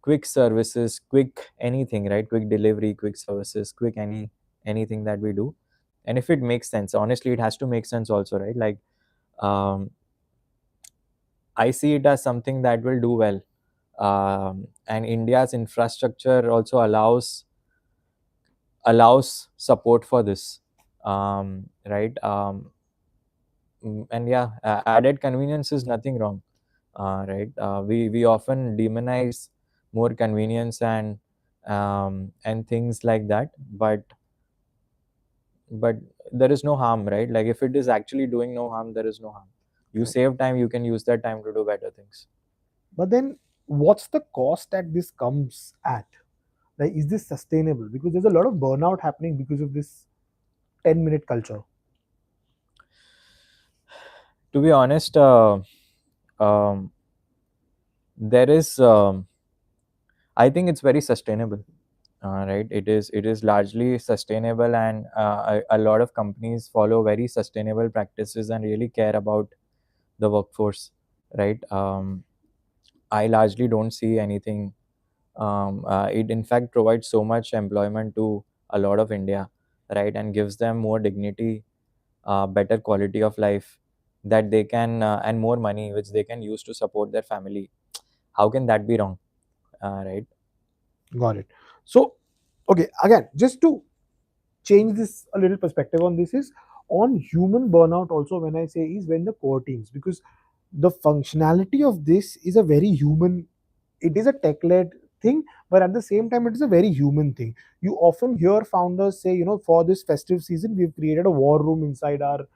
quick services, quick anything, right? Quick delivery, quick services, quick anything that we do. And if it makes sense, honestly, it has to make sense also, right? Like, um, I see it as something that will do well. And India's infrastructure also allows support for this, right? And yeah, added convenience is nothing wrong, right? We often demonize more convenience and things like that, but there is no harm, right? Like if it is actually doing no harm, there is no harm. You Correct. save time, you can use that time to do better things. But then, what's the cost that this comes at? Like, is this sustainable? Because there's a lot of burnout happening because of this 10-minute culture. To be honest, um, there is I think it's very sustainable, right? It is largely sustainable, and a lot of companies follow very sustainable practices and really care about the workforce, right? I largely don't see anything. It in fact provides so much employment to a lot of India, right, and gives them more dignity, better quality of life, that they can and more money which they can use to support their family. How can that be wrong, right? Got it. So, okay, again, just to change this a little perspective on this is on human burnout also when I say is when the core teams, because the functionality of this is a very human, it is a tech led thing, but at the same time it is a very human thing. You often hear founders say, for this festive season we've created a war room inside our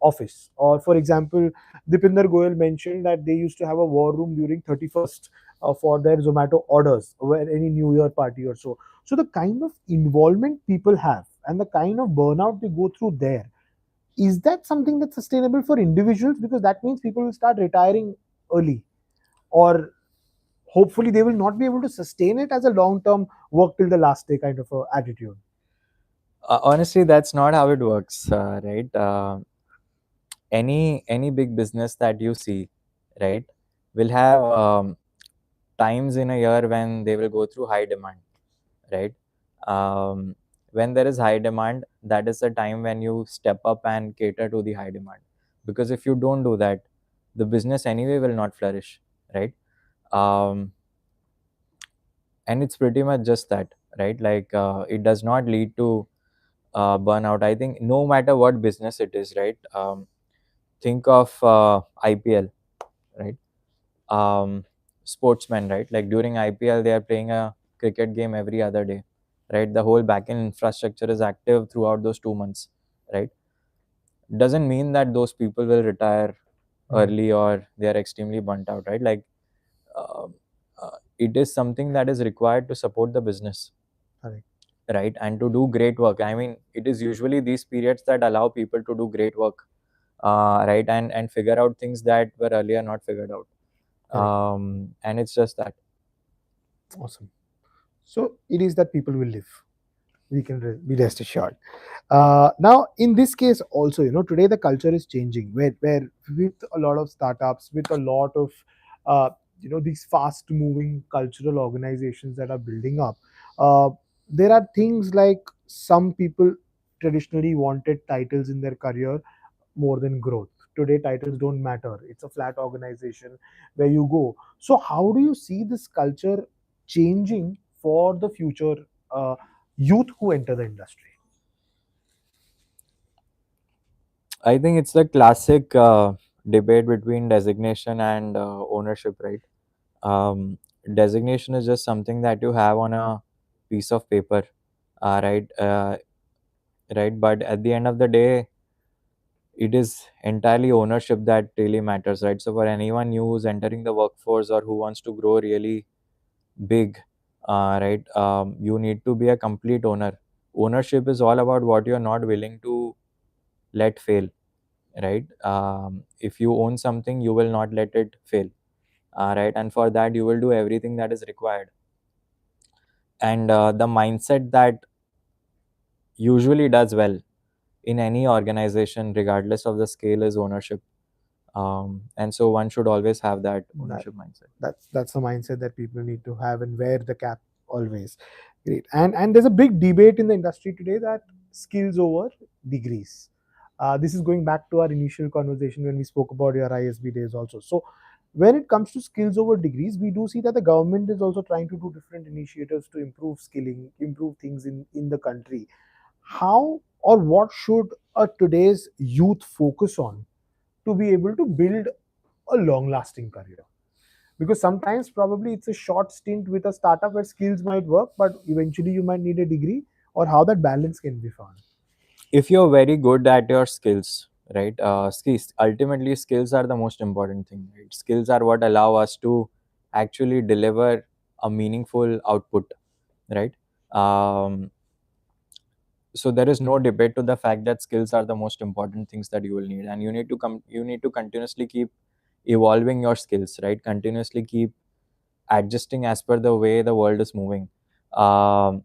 office. Or for example, Dipinder Goyal mentioned that they used to have a war room during 31st for their Zomato orders or any New Year party or so. So the kind of involvement people have and the kind of burnout they go through there, is that something that's sustainable for individuals? Because that means people will start retiring early, or hopefully they will not be able to sustain it as a long term work till the last day kind of a attitude. Honestly, that's not how it works, right? Any big business that you see, right, will have times in a year when they will go through high demand, right? When there is high demand, that is the time when you step up and cater to the high demand, because if you don't do that, the business anyway will not flourish, right? um, and it's pretty much just that, right? Like, it does not lead to burnout, I think, no matter what business it is, right? Think of IPL, right? um, Sportsmen, right? Like during IPL, they are playing a cricket game every other day, right? The whole backend infrastructure is active throughout those 2 months, right? Doesn't mean that those people will retire Hmm. early or they are extremely burnt out, right? Like, um it is something that is required to support the business, Correct. right? And to do great work. I mean, it is usually these periods that allow people to do great work, right? And figure out things that were earlier not figured out. Correct. And it's just that. Awesome. So it is that people will live. We can be rest assured. Now, in this case, also, today the culture is changing, where with a lot of startups, with a lot of these fast-moving cultural organizations that are building up, uh, there are things like some people traditionally wanted titles in their career more than growth. Today, titles don't matter. It's a flat organization where you go. So, how do you see this culture changing for the future youth who enter the industry? I think it's the classic debate between designation and ownership, right? Um, designation is just something that you have on a piece of paper, right? Right, but at the end of the day, it is entirely ownership that really matters, right? So for anyone new who's entering the workforce or who wants to grow really big, right, you need to be a complete owner. Ownership is all about what you're not willing to let fail, right? If you own something, you will not let it fail, right? And for that, you will do everything that is required. And the mindset that usually does well in any organization, regardless of the scale, is ownership. And so one should always have that That ownership mindset. that's the mindset that people need to have and wear the cap always. Great. And there's a big debate in the industry today that skills over degrees. This is going back to our initial conversation when we spoke about your ISB days also. So when it comes to skills over degrees, we do see that the government is also trying to do different initiatives to improve skilling, improve things in the country. How or what should a today's youth focus on to be able to build a long lasting career? Because sometimes probably it's a short stint with a startup where skills might work, but eventually you might need a degree, or how that balance can be found. If you're very good at your skills, right, skills, ultimately skills are the most important thing, right? Skills are what allow us to actually deliver a meaningful output, right? um, so there is no debate to the fact that skills are the most important things that you will need, and you need to continuously keep evolving your skills, right? Continuously keep adjusting as per the way the world is moving. um,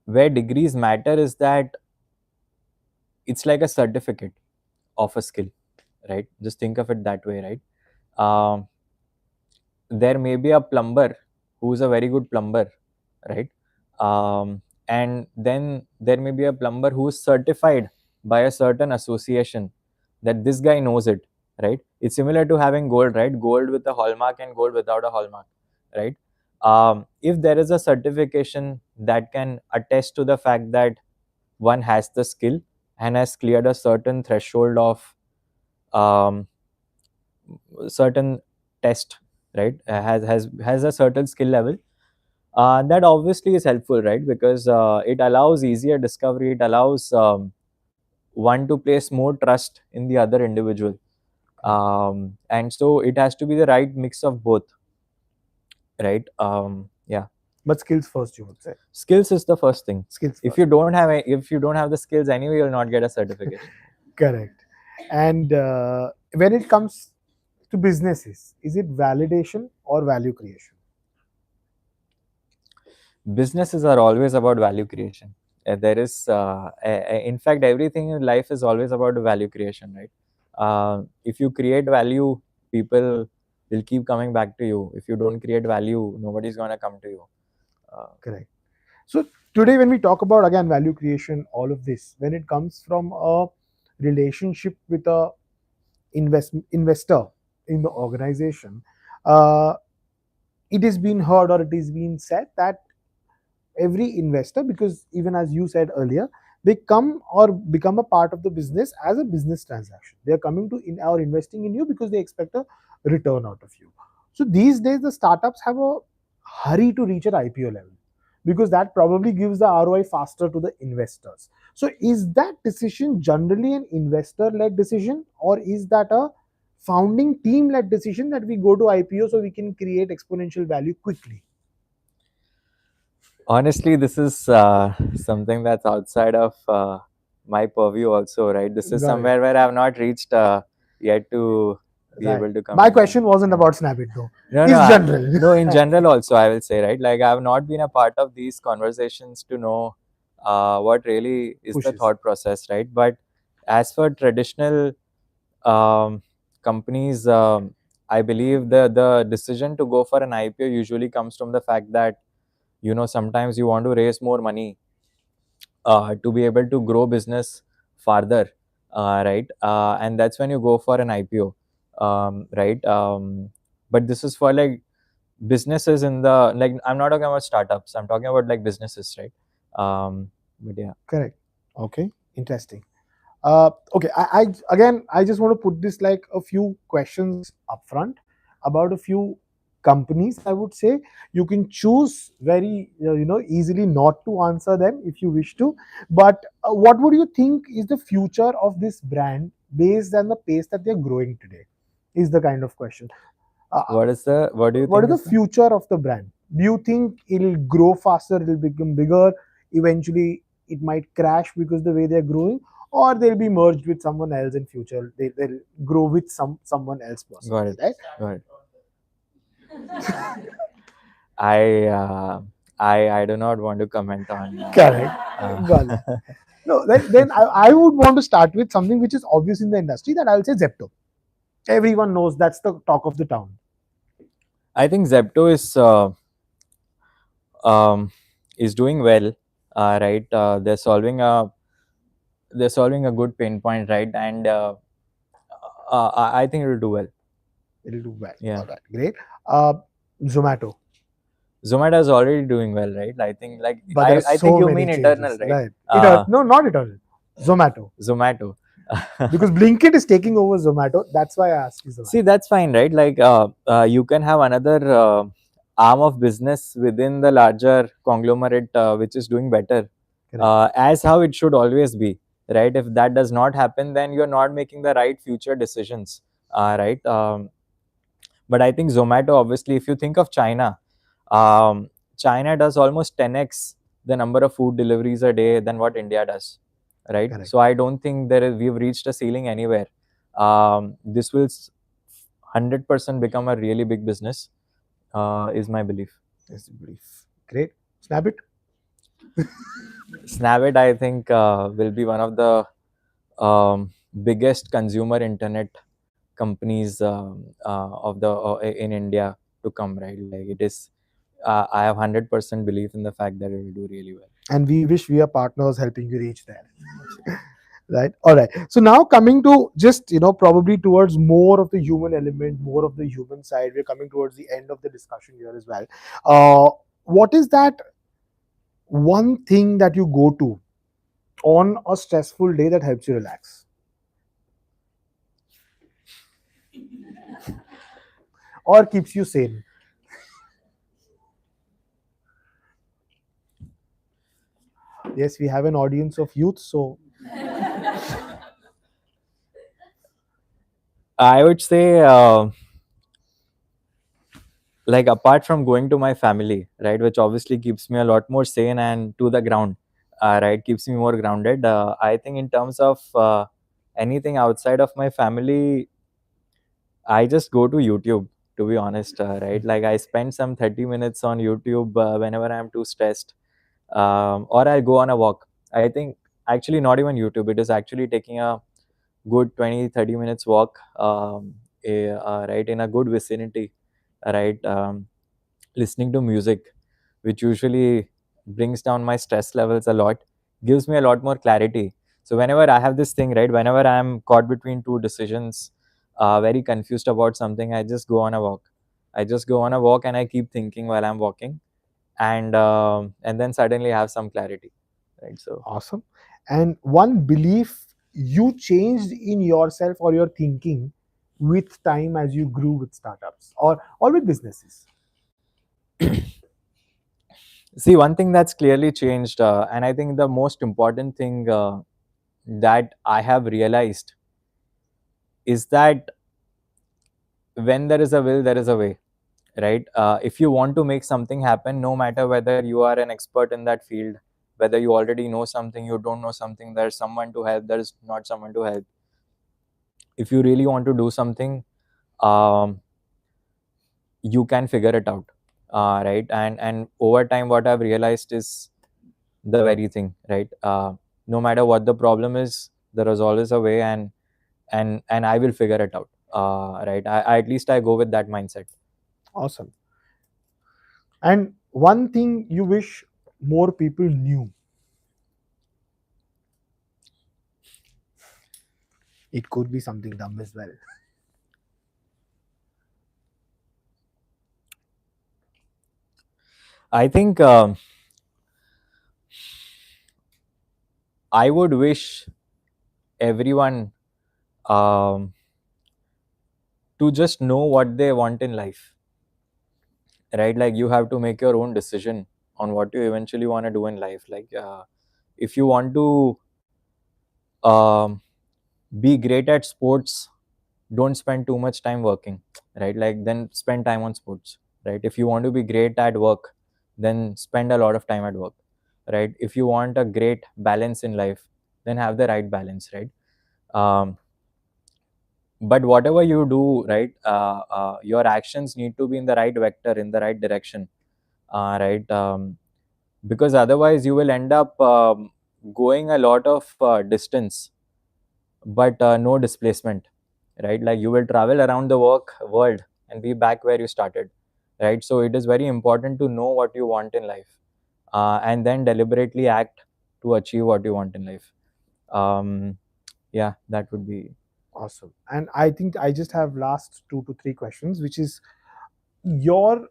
where degrees matter is that it's like a certificate of a skill, right? Just think of it that way, right? um, there may be a plumber who's a very good plumber, right? And then there may be a plumber who's certified by a certain association that this guy knows it, right? It's similar to having gold, right? Gold with a hallmark and gold without a hallmark, right? If there is a certification that can attest to the fact that one has the skill and has cleared a certain threshold of um, certain test, right, has a certain skill level, that obviously is helpful, right? Because it allows easier discovery, it allows one to place more trust in the other individual. And so it has to be the right mix of both, right? Yeah, But skills first, you would say. skills is the first thing. Skills If first. you don't have the skills anyway, you'll not get a certification. Correct. And when it comes to businesses, is it validation or value creation? Businesses are always about value creation. There is, in fact, everything in life is always about value creation, right? If you create value, people will keep coming back to you. If you don't create value, nobody's going to come to you. Correct. So today, when we talk about again value creation, all of this, when it comes from a relationship with a investor in the organization, uh, it is being heard or it is being said that every investor, because even as you said earlier, they come or become a part of the business as a business transaction. They are coming to in or investing in you because they expect a return out of you. So these days the startups have a hurry to reach an IPO level because that probably gives the ROI faster to the investors. So is that decision generally an investor led decision, or is that a founding team led decision that we go to IPO so we can create exponential value quickly? Honestly, this is something that's outside of my purview, also, right? This is Got it. somewhere where I've not reached yet to be Right. able to My comment on. question wasn't about Snapit though. No, no, It's general. no. In general, also, I will say, right. Like, I have not been a part of these conversations to know what really is the Pushes. thought process, right? But as for traditional um, companies, I believe the decision to go for an IPO usually comes from the fact that, sometimes you want to raise more money to be able to grow business farther, right? And that's when you go for an IPO, right? But this is for like businesses in the, like, I'm not talking about startups, I'm talking about like businesses, right? But yeah. Correct. Okay. Interesting. Okay. I just want to put this like a few questions upfront about a few companies, I would say. You can choose very easily not to answer them if you wish to. But what would you think is the future of this brand based on the pace that they're growing today? Is the kind of question. Uh, What do you what is think the is the? future of the brand? Do you think it'll grow faster, it'll become bigger, eventually it might crash because the way they're growing, or they'll be merged with someone else in future, they'll grow with someone else Got possibly, it. right? Got it. I I do not want to comment on. Correct. Uh, Got it. No, then I would want to start with something which is obvious in the industry, that I'll say Zepto. Everyone knows that's the talk of the town. I think Zepto um, is doing well. Right. They're solving a good pain point, right? And I think it'll do well. It'll do well. Yeah. All right, great. uh Zomato. Zomato is already doing well, right? I think like But there are I think so you many mean Eternal, changes, right? right? Eternal, no, not Eternal. Zomato. Zomato. Because Blinkit is taking over Zomato. That's why I asked you See, Zomato. that's fine, right? Like you can have another arm of business within the larger conglomerate, which is doing better, Correct. as how it should always be, right? If that does not happen, then you're not making the right future decisions, right? But I think Zomato, obviously, if you think of China, China does almost 10x the number of food deliveries a day than what India does, right? Correct. So I don't think we've reached a ceiling anywhere. This will 100% become a really big business, is my belief. Yes, brief. Great. Snap it. Snapit, I think, will be one of the biggest consumer internet companies of the in India to come, right? Like it is, I have 100% belief in the fact that it will do really well. And we wish we are partners helping you reach there. Right. All right. So now coming to just, probably towards more of the human element, more of the human side. We're coming towards the end of the discussion here as well. What is that one thing that you go to on a stressful day that helps you relax or keeps you sane? Yes, we have an audience of youth, so I would say, like apart from going to my family, right, which obviously keeps me a lot more sane and to the ground, right, keeps me more grounded. I think in terms of anything outside of my family, I just go to YouTube, to be honest, right? Like I spend some 30 minutes on YouTube whenever I'm too stressed, or I go on a walk. I think actually not even YouTube, it is actually taking a good 20-30 minutes walk, right, in a good vicinity, right? Listening to music, which usually brings down my stress levels a lot, gives me a lot more clarity. So whenever I have this thing, right, whenever I'm caught between two decisions, very confused about something, I just go on a walk. I just go on a walk and I keep thinking while I'm walking, and then suddenly have some clarity, right? So awesome. And one belief you changed in yourself or your thinking with time as you grew with startups or with businesses. see, one thing that's clearly changed, and I think the most important thing that I have realized is that when there is a will, there is a way, right? If you want to make something happen, no matter whether you are an expert in that field, whether you already know something, you don't know something, there's someone to help, there's not someone to help. If you really want to do something, um, you can figure it out, right? And over time, what I've realized is the very thing, right? No matter what the problem is, there is always a way, and I will figure it out, right? At least I go with that mindset. Awesome. And one thing you wish more people knew. It could be something dumb as well. I think I would wish everyone um, to just know what they want in life, right? Like you have to make your own decision on what you eventually want to do in life. Like if you want to um, be great at sports, don't spend too much time working, right? Like then spend time on sports, right? If you want to be great at work, then spend a lot of time at work, right? If you want a great balance in life, then have the right balance, right? um, but whatever you do, right, your actions need to be in the right vector, in the right direction, right? Because otherwise you will end up going a lot of distance, but no displacement, right? Like you will travel around the world and be back where you started, right? So it is very important to know what you want in life, and then deliberately act to achieve what you want in life. um, yeah, that would be. Awesome. And I think I just have last 2 to 3 questions, which is your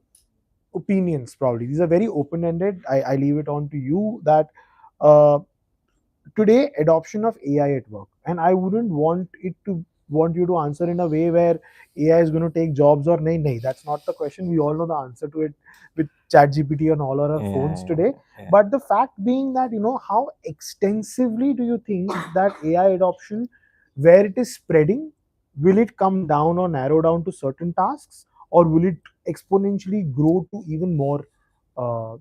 opinions. Probably these are very open ended. I leave it on to you that uh, today adoption of AI at work, and I wouldn't want you to answer in a way where AI is going to take jobs or nay nay. That's not the question. We all know the answer to it with ChatGPT on all our phones Yeah, today. yeah. But the fact being that how extensively do you think that AI adoption, where it is spreading, will it come down or narrow down to certain tasks, or will it exponentially grow to even more uh,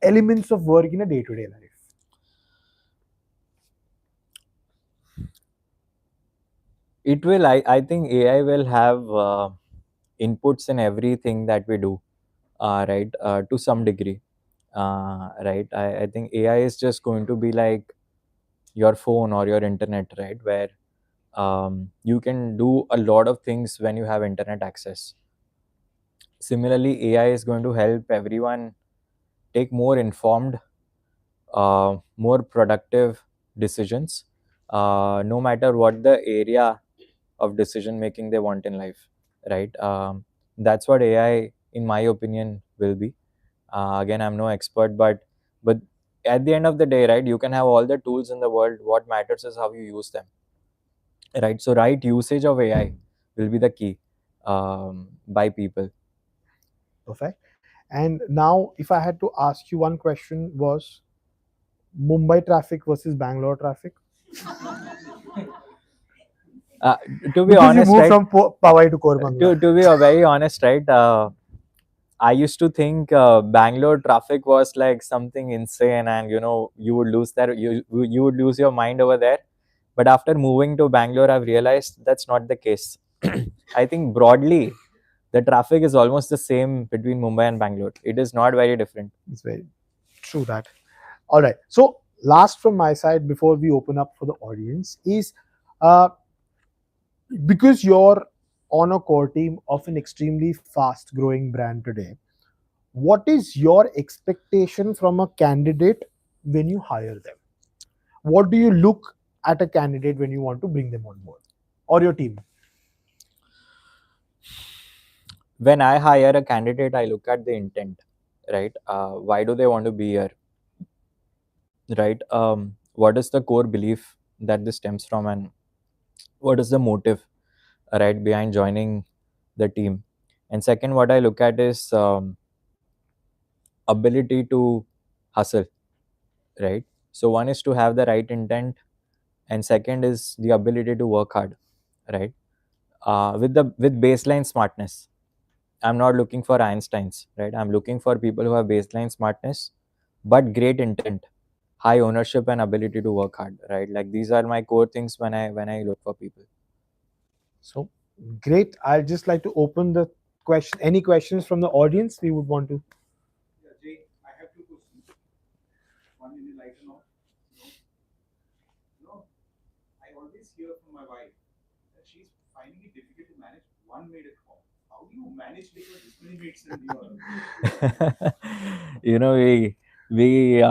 elements of work in a day-to-day life? It will. I think AI will have inputs in everything that we do, right? To some degree, right? I think AI is just going to be like your phone or your internet, right? Where you can do a lot of things when you have internet access. Similarly, AI is going to help everyone take more informed, more productive decisions, no matter what the area of decision making they want in life, right? That's what AI, in my opinion, will be. Again, I'm no expert, but at the end of the day, right, you can have all the tools in the world. What matters is how you use them, right? So right usage of AI will be the key, by people. Perfect. And now, if I had to ask you one question, was Mumbai traffic versus Bangalore traffic? uh, to be Because you honest, moved right, from Powai to Koramangala. to be very honest, right, I used to think Bangalore traffic was like something insane, and you would lose that you would lose your mind over there. But after moving to Bangalore, I've realized that's not the case. I think broadly, the traffic is almost the same between Mumbai and Bangalore. It is not very different. It's very true that. All right. So, last from my side before we open up for the audience is uh, because you're on a core team of an extremely fast growing brand today, what is your expectation from a candidate when you hire them? What do you look at a candidate when you want to bring them on board or your team? When I hire a candidate, I look at the intent, right? Why do they want to be here, right? What is the core belief that this stems from, and what is the motive, right, behind joining the team? And second, what I look at is ability to hustle, right? So one is to have the right intent, and second is the ability to work hard, right? With baseline smartness. I'm not looking for Einsteins, right? I'm looking for people who have baseline smartness, but great intent, high ownership, and ability to work hard, right? Like these are my core things when I look for people. So great. I'd just like to open the question. Any questions from the audience we would want to? Yeah, Jay, I have 2 questions. One in a lighter note. You know, I always hear from my wife that she's finding it difficult to manage one maid at home. How do you manage because this many maids in your you know we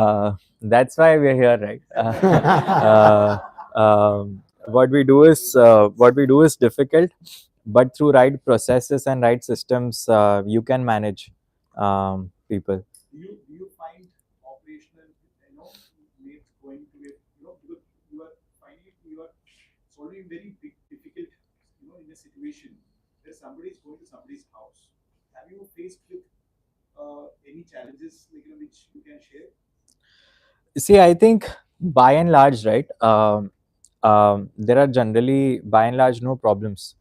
That's why we're here, right? uh, what we do is difficult, but through right processes and right systems, you can manage people. do you find operational maids going to it because you are finding it you are solving very big difficult in a situation where somebody is going to somebody's house. Have you faced with any challenges which you can share? See, I think by and large, right, there are generally by and large no problems,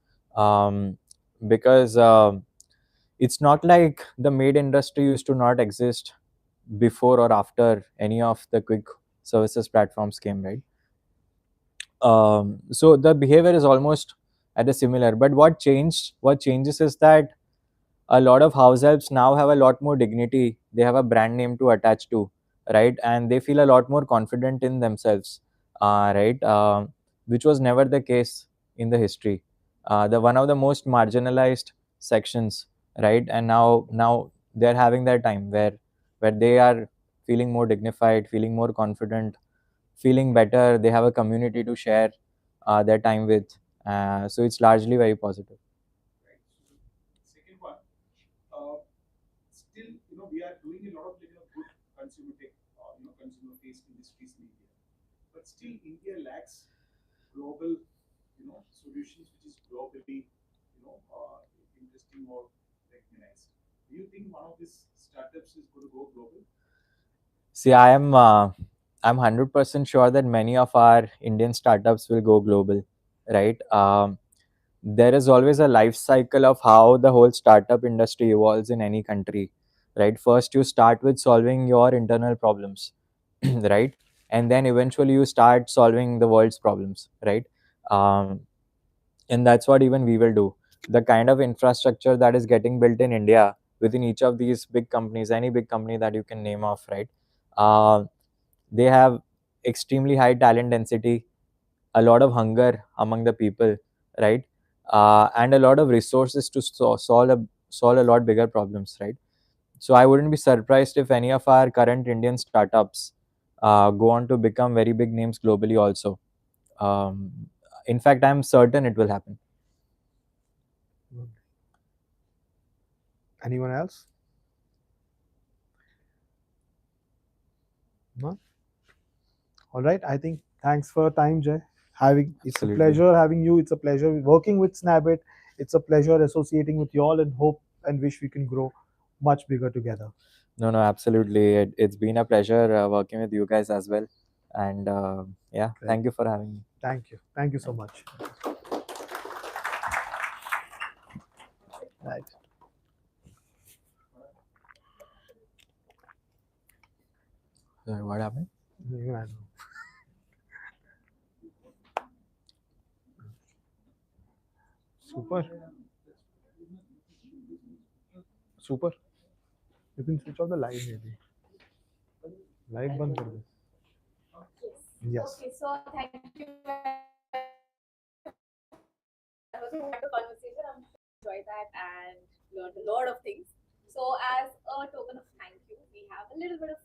because it's not like the maid industry used to not exist before or after any of the quick services platforms came, right? So the behavior is almost at the similar, but what changes is that a lot of house helps now have a lot more dignity. They have a brand name to attach to, right? And they feel a lot more confident in themselves, right? Which was never the case in the history. The one of the most marginalized sections, right? And now they're having their time where they are feeling more dignified, feeling more confident, feeling better. They have a community to share their time with. So it's largely very positive. Right. So the second one, uh, still we are doing a lot of good consumer tech, consumer faced industries in India, but still India lacks global solutions which is globally interesting or recognized. Do you think one of these startups is going to go global? See, I'm 100% sure that many of our Indian startups will go global, right? There is always a life cycle of how the whole startup industry evolves in any country, right? First, you start with solving your internal problems, right? And then eventually you start solving the world's problems, right? Um, and that's what even we will do. The kind of infrastructure that is getting built in India within each of these big companies, any big company that you can name off, right? Uh, they have extremely high talent density, a lot of hunger among the people, right? And a lot of resources to solve a lot bigger problems, right? So I wouldn't be surprised if any of our current Indian startups go on to become very big names globally also. um, in fact, I'm certain it will happen. Anyone else? No? All right. I think thanks for your time, Jay. Having it's a Absolutely. pleasure having you. It's a pleasure working with Snabit. It's a pleasure associating with you all, and hope and wish we can grow much bigger together. No, no, absolutely. It's been a pleasure working with you guys as well. And yeah, Great. thank you for having me. Thank you. Thank you so Thank you. much. Right. What happened? Even I know. Super. Super. You can switch off the live maybe. Live band kar do. Yes. Okay, so thank you very much for that. That was a wonderful conversation. I'm sure you enjoyed that and learned a lot of things. So, as a token of thank you, we have a little bit of